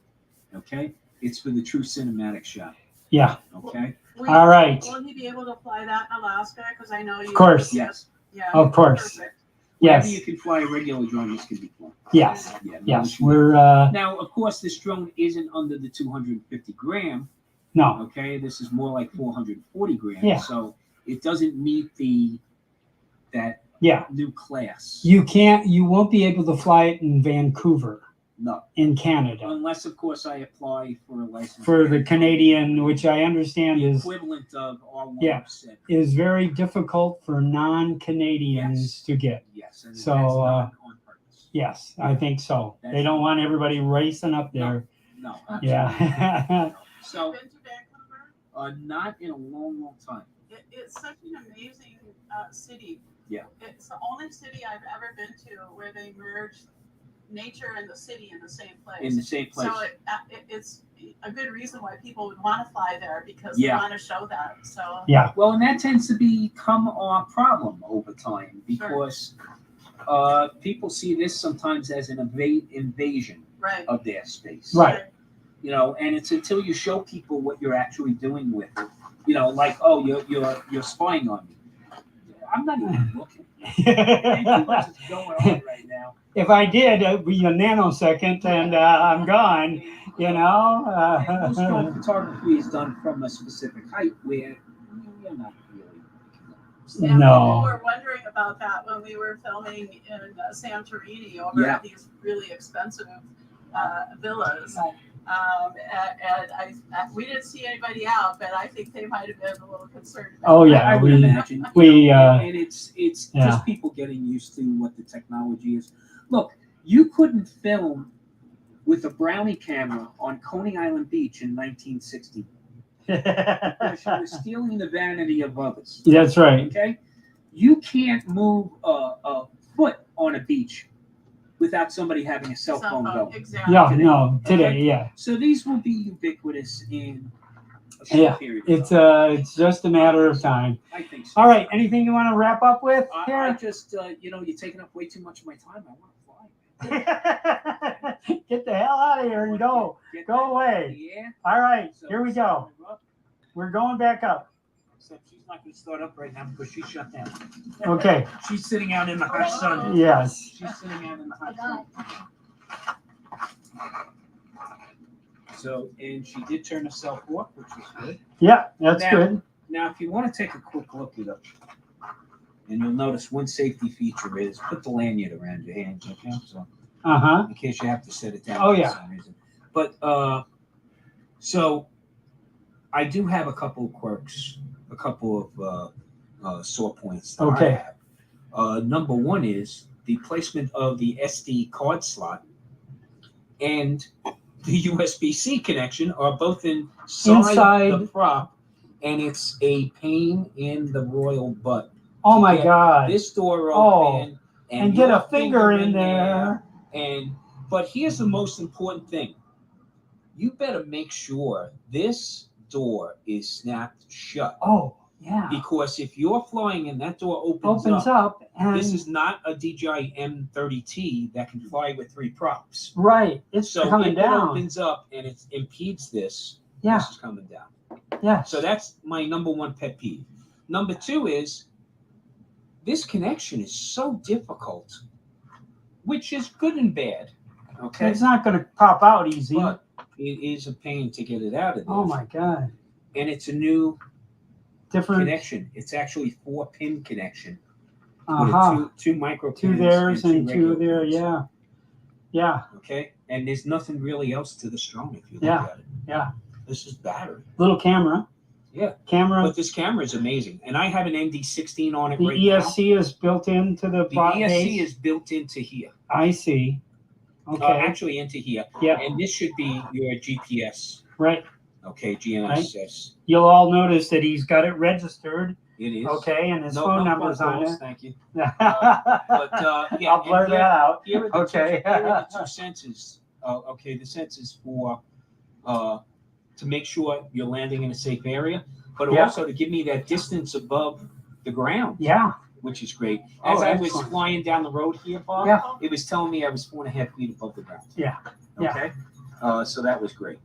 Speaker 4: Okay. It's for the true cinematic shot.
Speaker 3: Yeah.
Speaker 4: Okay.
Speaker 3: All right.
Speaker 5: Will he be able to fly that in Alaska? Because I know you.
Speaker 3: Of course.
Speaker 4: Yes.
Speaker 5: Yeah.
Speaker 3: Of course.
Speaker 5: Perfect.
Speaker 4: Wherever
Speaker 3: Yes.
Speaker 4: you can fly a regular drone, this can be flown.
Speaker 3: Yes.
Speaker 4: Yeah, no
Speaker 3: Yes.
Speaker 4: issue.
Speaker 3: We're
Speaker 4: Now, of course, this drone isn't under the 250 gram.
Speaker 3: no.
Speaker 4: Okay, this is more like 440 grams.
Speaker 3: Yeah.
Speaker 4: So it doesn't meet that
Speaker 3: Yeah.
Speaker 4: new class.
Speaker 3: You won't be able to fly it in Vancouver
Speaker 4: No,
Speaker 3: in Canada
Speaker 4: unless of course I apply for a license
Speaker 3: for the Canadian, which I understand
Speaker 4: the
Speaker 3: is
Speaker 4: equivalent of R107.
Speaker 3: Yeah. very difficult for non-Canadians
Speaker 4: Yes.
Speaker 3: to get.
Speaker 4: Yes, and
Speaker 3: So,
Speaker 4: that's done on purpose.
Speaker 3: Yes, I think so.
Speaker 4: That's
Speaker 3: They don't want everybody racing up there.
Speaker 4: No.
Speaker 3: Yeah.
Speaker 4: absolutely. So,
Speaker 5: Been to Vancouver?
Speaker 4: not in a long, long time.
Speaker 5: It's such an amazing city.
Speaker 4: Yeah.
Speaker 5: It's the only city I've ever been to where they merged nature and the city in the same place.
Speaker 4: In the same place.
Speaker 5: So it's a good reason why people would want to fly there because
Speaker 4: Yeah.
Speaker 5: they want to show that. So
Speaker 3: Yeah.
Speaker 4: Well, and that tends to become our problem over time because people see this sometimes as an invasion
Speaker 5: right.
Speaker 4: of their space.
Speaker 3: Right.
Speaker 4: You know, and it's until you show people what you're actually doing with it. You know, like, oh, you're spying on me. I'm not even looking. What's going on right now?
Speaker 3: If I did, it would be a nanosecond and I'm gone, you know.
Speaker 4: And most drone photography is done from a specific height where you're not really.
Speaker 5: Yeah,
Speaker 3: No.
Speaker 5: people were wondering about that when we were filming in Santorini over at these really expensive villas. And we didn't see anybody out, but I think they might have been a little concerned.
Speaker 3: Oh yeah,
Speaker 4: I would imagine. And it's
Speaker 3: Yeah.
Speaker 4: just people getting used to what the technology is. Look, you couldn't film with a Brownie camera on Coney Island Beach in 1960 because you were stealing the vanity of others.
Speaker 3: That's right.
Speaker 4: Okay, you can't move a foot on a beach without somebody having a cell phone going.
Speaker 5: Exactly.
Speaker 3: Yeah,
Speaker 4: Today.
Speaker 3: no, today,
Speaker 4: Okay.
Speaker 3: yeah.
Speaker 4: So these will be ubiquitous in a short period of time.
Speaker 3: It's just a matter of time.
Speaker 4: I think so.
Speaker 3: All right, anything you want to wrap up with
Speaker 4: I
Speaker 3: here?
Speaker 4: just, you're taking up way too much of my time. I want to fly.
Speaker 3: Get the hell out of here and go.
Speaker 4: Get
Speaker 3: Go
Speaker 4: back
Speaker 3: away.
Speaker 4: in the air.
Speaker 3: All right,
Speaker 4: So-
Speaker 3: here we go. We're going back up.
Speaker 4: Except she's not going to start up right now because she's shut down.
Speaker 3: Okay,
Speaker 4: She's sitting out in the hot sun.
Speaker 3: yes.
Speaker 4: She's sitting out in the
Speaker 6: I
Speaker 4: hot
Speaker 6: got
Speaker 4: sun. So, and she did turn herself off, which was good.
Speaker 3: Yeah, that's
Speaker 4: Now-
Speaker 3: good.
Speaker 4: Now, if you want to take a quick look at it, and you'll notice one safety feature is put the lanyard around your hands, okay? So,
Speaker 3: Uh-huh.
Speaker 4: in case you have to set it down
Speaker 3: Oh,
Speaker 4: for
Speaker 3: yeah.
Speaker 4: some reason. But so I do have a couple of quirks, a couple of sore points that
Speaker 3: Okay.
Speaker 4: I have. Number one is the placement of the SD card slot and the USB-C connection are both inside the prop, and it's a pain in the royal butt.
Speaker 3: Oh my
Speaker 4: get
Speaker 3: God.
Speaker 4: This door
Speaker 3: Oh,
Speaker 4: open
Speaker 3: And get
Speaker 4: your
Speaker 3: a finger in there.
Speaker 4: But here's the most important thing. You better make sure this door is snapped shut.
Speaker 3: Oh, yeah.
Speaker 4: Because if you're flying and that door
Speaker 3: Opens
Speaker 4: up,
Speaker 3: up and
Speaker 4: this is not a DJI M30T that can fly with 3 props.
Speaker 3: right. It's
Speaker 4: So
Speaker 3: coming
Speaker 4: if it
Speaker 3: down.
Speaker 4: opens up and it impedes this,
Speaker 3: Yeah.
Speaker 4: this is coming down.
Speaker 3: Yeah.
Speaker 4: So that's my number one pet peeve. Number two is this connection is so difficult, which is good and bad. Okay.
Speaker 3: It's not going to pop out easy.
Speaker 4: But it is a pain to get it out of there.
Speaker 3: Oh my God.
Speaker 4: And it's a new
Speaker 3: Different.
Speaker 4: connection. It's actually 4-pin connection.
Speaker 3: Uh-huh.
Speaker 4: With two micro
Speaker 3: Two
Speaker 4: pins
Speaker 3: there's and two
Speaker 4: regular
Speaker 3: there.
Speaker 4: pins.
Speaker 3: Yeah. Yeah.
Speaker 4: Okay. And there's nothing really else to the drone if you look
Speaker 3: Yeah.
Speaker 4: at it.
Speaker 3: Yeah.
Speaker 4: This is battery.
Speaker 3: Little camera.
Speaker 4: Yeah.
Speaker 3: Camera.
Speaker 4: But this camera is amazing. And I have an ND16 on it
Speaker 3: The
Speaker 4: right
Speaker 3: ESC is built into the
Speaker 4: now. The ESC
Speaker 3: base.
Speaker 4: is built into here.
Speaker 3: I see. Okay.
Speaker 4: Actually into here.
Speaker 3: Yeah.
Speaker 4: And this should be your GPS.
Speaker 3: Right.
Speaker 4: Okay, GNSS.
Speaker 3: You'll all notice that he's got it registered.
Speaker 4: It is.
Speaker 3: Okay, and his
Speaker 4: No,
Speaker 3: phone
Speaker 4: no
Speaker 3: number's on
Speaker 4: calls,
Speaker 3: it.
Speaker 4: Thank you.
Speaker 3: But
Speaker 4: Yeah,
Speaker 3: I'll blur
Speaker 4: and
Speaker 3: that out.
Speaker 4: Here are the
Speaker 3: Okay.
Speaker 4: here are the two sensors. Okay, the sensors for to make sure you're landing in a safe area, but
Speaker 3: Yeah.
Speaker 4: also to give me that distance above the ground,
Speaker 3: Yeah.
Speaker 4: which is great.
Speaker 3: Oh,
Speaker 4: As I was
Speaker 3: excellent.
Speaker 4: flying down the road here, Bob,
Speaker 3: Yeah.
Speaker 4: it was telling me I was 4.5 feet above the ground.
Speaker 3: Yeah. Yeah.
Speaker 4: Okay. So that was great.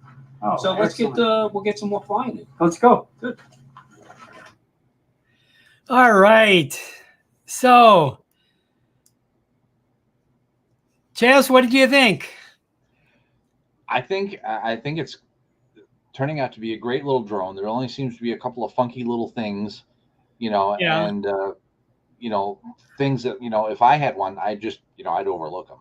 Speaker 3: Oh,
Speaker 4: So let's
Speaker 3: excellent.
Speaker 4: we'll get some more flying in.
Speaker 3: Let's go.
Speaker 4: Good.
Speaker 1: All right. So, Chaz, what did you think?
Speaker 2: I think it's turning out to be a great little drone. There only seems to be a couple of funky little things,
Speaker 1: Yeah.
Speaker 2: and things that if I had one, I just I'd overlook them.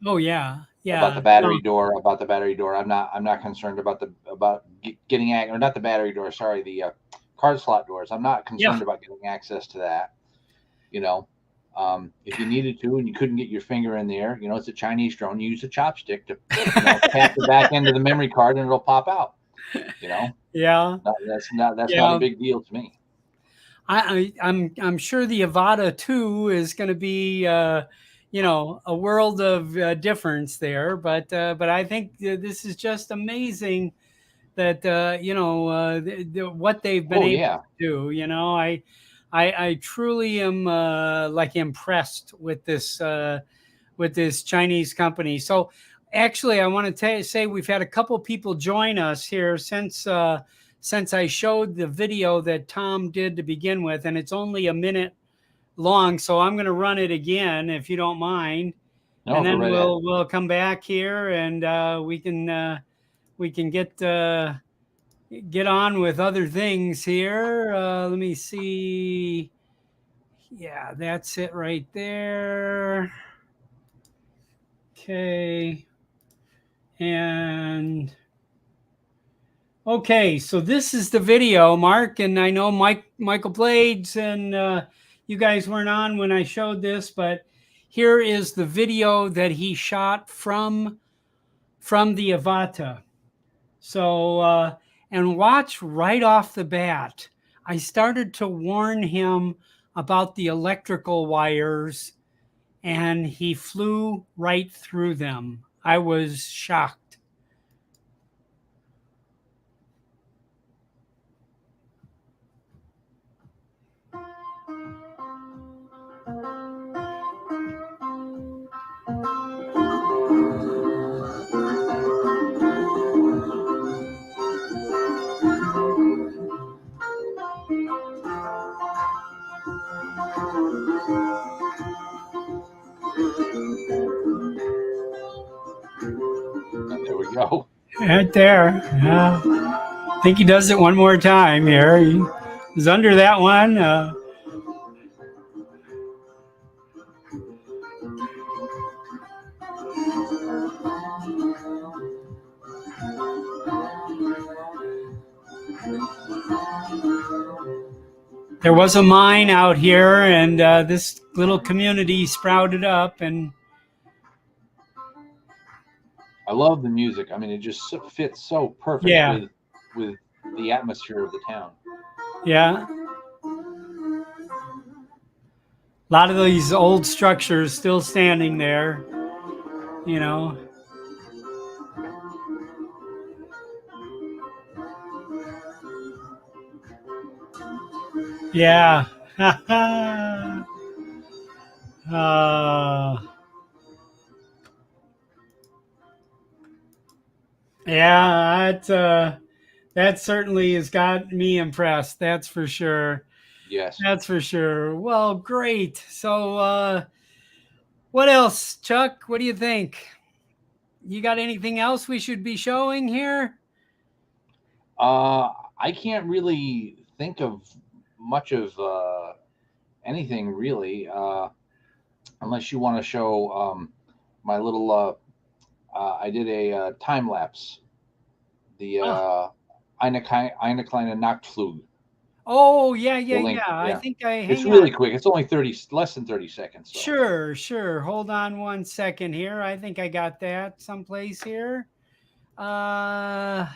Speaker 1: Oh yeah.
Speaker 2: About
Speaker 1: Yeah.
Speaker 2: the battery door. I'm not concerned about getting or not the battery door. Sorry, the card slot doors. I'm not
Speaker 1: Yeah.
Speaker 2: concerned about getting access to that. If you needed to and you couldn't get your finger in there, it's a Chinese drone. You use a chopstick to tap the back end of the memory card and it'll pop out.
Speaker 1: Yeah.
Speaker 2: That's not
Speaker 1: Yeah.
Speaker 2: a big deal to me.
Speaker 1: I'm sure the Avata 2 is going to be a world of difference there, but I think this is just amazing that what they've been
Speaker 2: Oh
Speaker 1: able
Speaker 2: yeah.
Speaker 1: to do. I truly am like impressed with this Chinese company. So actually, I want to say we've had a couple people join us here since I showed the video that Tom did to begin with, and it's only a minute long. So I'm going to run it again if you don't mind,
Speaker 2: No,
Speaker 1: and
Speaker 2: go
Speaker 1: then
Speaker 2: right ahead.
Speaker 1: we'll come back here and we can get on with other things here. Let me see. Yeah, that's it right there. Okay. And okay, so this is the video, Mark, and I know Michael Blades and you guys weren't on when I showed this, but here is the video that he shot from the Avata. So and watch right off the bat. I started to warn him about the electrical wires, and he flew right through them. I was shocked.
Speaker 2: There we go.
Speaker 1: Right there. Yeah. I think he does it one more time here. He's under that one. There was a mine out here, and this little community sprouted up. And
Speaker 2: I love the music. I mean, it just fits so perfect
Speaker 1: yeah,
Speaker 2: with the atmosphere of the town.
Speaker 1: yeah. A lot of these old structures still standing there, you know. Yeah. uh, yeah, that certainly has got me impressed. That's for sure.
Speaker 2: Yes.
Speaker 1: That's for sure. Well, great. So, what else, Chuck? What do you think? You got anything else we should be showing here?
Speaker 2: I can't really think of much of anything really, unless you want to show my little. I did a time lapse. The Eine kleine Nachtflug.
Speaker 1: Oh, yeah,
Speaker 2: The link.
Speaker 1: I
Speaker 2: Yeah.
Speaker 1: think I
Speaker 2: It's
Speaker 1: hang
Speaker 2: really
Speaker 1: on.
Speaker 2: quick. It's only less than 30 seconds. So.
Speaker 1: Sure. Hold on one second here. I think I got that someplace here.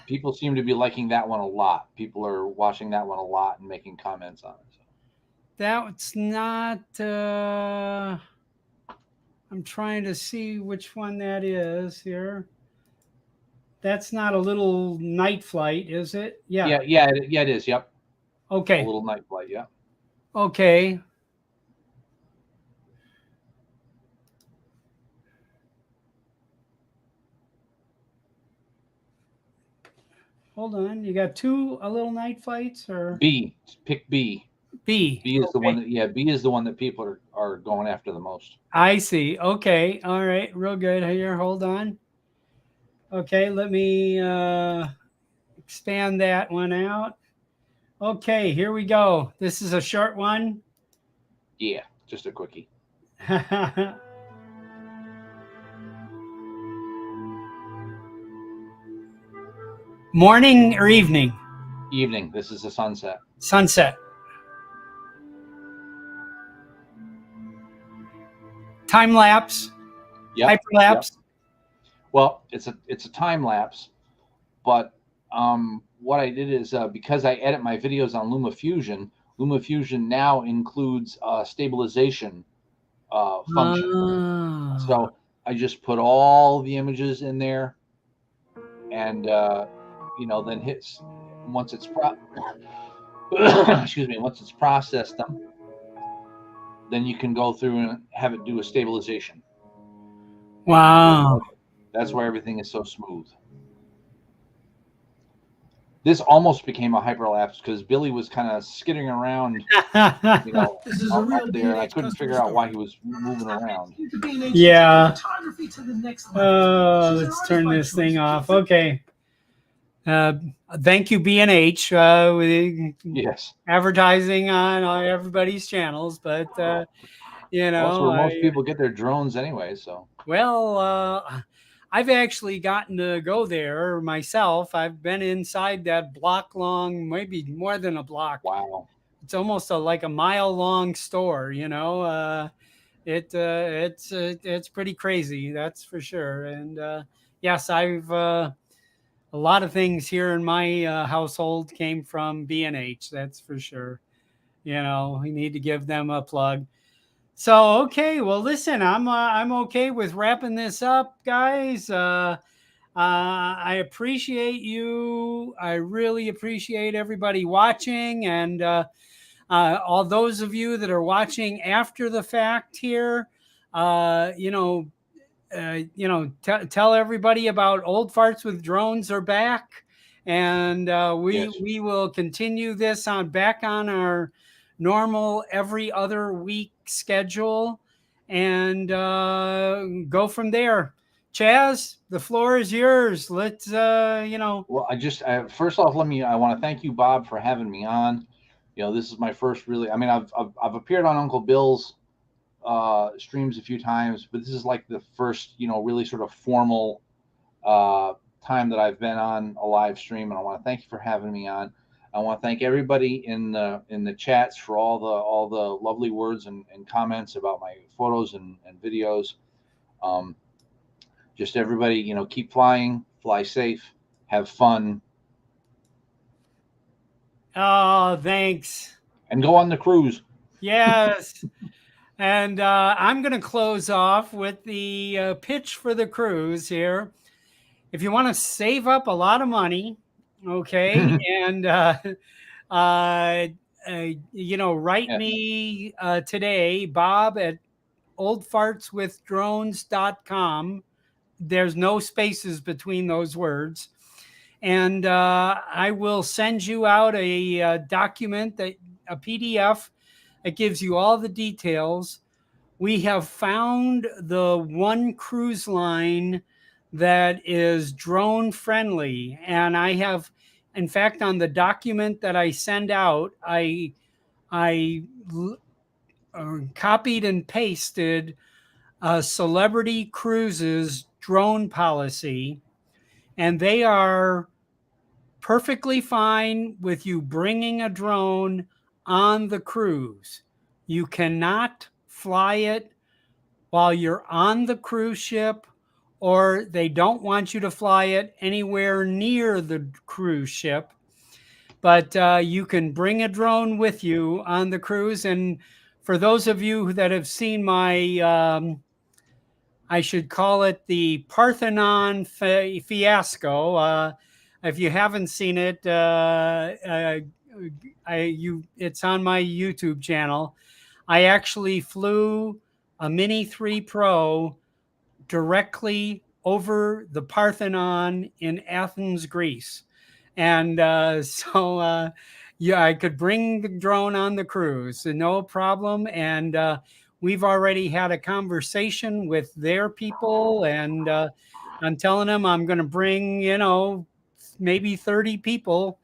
Speaker 2: People seem to be liking that one a lot. People are watching that one a lot and making comments on it. So.
Speaker 1: That's not. I'm trying to see which one that is here. That's not a little night flight, is it? Yeah.
Speaker 2: Yeah, it is. Yep.
Speaker 1: Okay.
Speaker 2: A little night flight. Yeah.
Speaker 1: Okay. Hold on. You got a little night flights or
Speaker 2: B. Pick B.
Speaker 1: B.
Speaker 2: B is the
Speaker 1: Okay.
Speaker 2: one that, yeah, B is the one that people are going after the most.
Speaker 1: I see. Okay. All right. Real good. Here, hold on. Okay, let me expand that one out. Okay, here we go. This is a short one.
Speaker 2: Yeah, just a quickie.
Speaker 1: Morning or evening?
Speaker 2: Evening. This is the sunset.
Speaker 1: Sunset. Time lapse.
Speaker 2: Yep.
Speaker 1: Hyperlapse.
Speaker 2: Yep. Well, it's a time lapse, but what I did is because I edit my videos on LumaFusion now includes stabilization function.
Speaker 1: Ah.
Speaker 2: So I just put all the images in there, and then hits once it's excuse me, once it's processed them, then you can go through and have it do a stabilization.
Speaker 1: Wow.
Speaker 2: That's why everything is so smooth. This almost became a hyperlapse because Billy was kind of skittering around,
Speaker 4: This is a real
Speaker 2: up there, and I
Speaker 4: B&H
Speaker 2: couldn't
Speaker 4: customer
Speaker 2: figure out why
Speaker 4: story.
Speaker 2: he was moving around.
Speaker 4: B&H
Speaker 1: Yeah.
Speaker 4: photography to the next level.
Speaker 1: Let's turn this thing off. Okay. Thank you, B&H, with
Speaker 2: Yes.
Speaker 1: advertising on everybody's channels, but
Speaker 2: Well, that's where most people get their drones anyway. So.
Speaker 1: Well, I've actually gotten to go there myself. I've been inside that block long, maybe more than a block.
Speaker 2: Wow.
Speaker 1: It's almost like a mile long store, it's pretty crazy, that's for sure. And yes, I've a lot of things here in my household came from B&H, that's for sure. We need to give them a plug. So, okay, well, listen, I'm okay with wrapping this up, guys. I appreciate you. I really appreciate everybody watching, and all those of you that are watching after the fact here. Tell everybody about Old Farts with Drones are back, and we will continue this back on our normal every other week schedule, and go from there. Chaz, the floor is yours. Let's
Speaker 2: Well, first off, I want to thank you, Bob, for having me on. This is my first really. I mean, I've appeared on Uncle Bill's streams a few times, but this is like the first really sort of formal time that I've been on a live stream, and I want to thank you for having me on. I want to thank everybody in the chats for all the lovely words and comments about my photos and videos. Just everybody, keep flying, fly safe, have fun.
Speaker 1: Oh, thanks.
Speaker 2: And go on the cruise.
Speaker 1: Yes. And I'm going to close off with the pitch for the cruise here. If you want to save up a lot of money, okay, and write me today, Bob at oldfartswithdrones.com. There's no spaces between those words. And I will send you out a document, a PDF that gives you all the details. We have found the one cruise line that is drone friendly. And I have, in fact, on the document that I send out, I copied and pasted Celebrity Cruises drone policy, and they are perfectly fine with you bringing a drone on the cruise. You cannot fly it while you're on the cruise ship, or they don't want you to fly it anywhere near the cruise ship. But you can bring a drone with you on the cruise. And for those of you that have seen my, I should call it the Parthenon fiasco. If you haven't seen it, it's on my YouTube channel. I actually flew a Mini 3 Pro directly over the Parthenon in Athens, Greece. And yeah, I could bring the drone on the cruise, no problem. And we've already had a conversation with their people, and I'm telling them I'm going to bring, maybe 30 people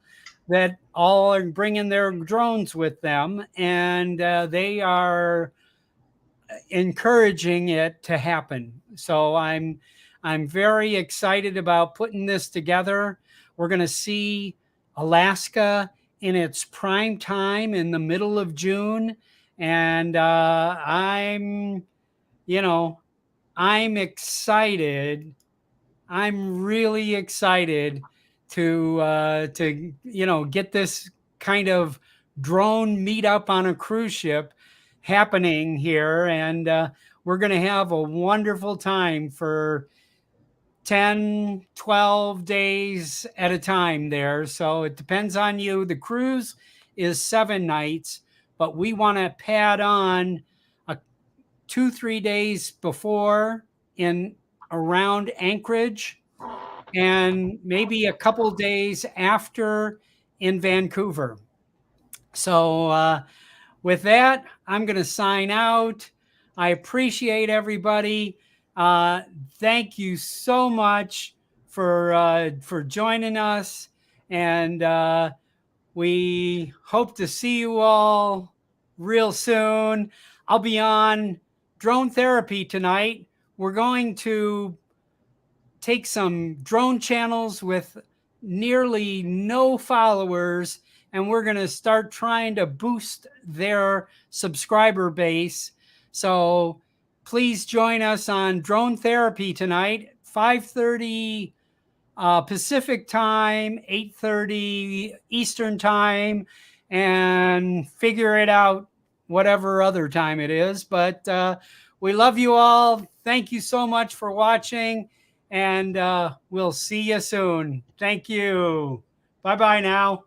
Speaker 1: that all are bringing their drones with them, and they are encouraging it to happen. So I'm very excited about putting this together. We're going to see Alaska in its prime time in the middle of June, and you know, I'm excited. I'm really excited to get this kind of drone meetup on a cruise ship happening here, and we're going to have a wonderful time for 10, 12 days at a time there. So it depends on you. The cruise is 7 nights, but we want to pad on a 2-3 days before in around Anchorage, and maybe a couple days after in Vancouver. So with that, I'm going to sign out. I appreciate everybody. Thank you so much for joining us, and we hope to see you all real soon. I'll be on Drone Therapy tonight. We're going to take some drone channels with nearly no followers, and we're going to start trying to boost their subscriber base. So please join us on Drone Therapy tonight, 5:30 Pacific time, 8:30 Eastern time, and figure it out whatever other time it is. But we love you all. Thank you so much for watching, and we'll see you soon. Thank you. Bye-bye now.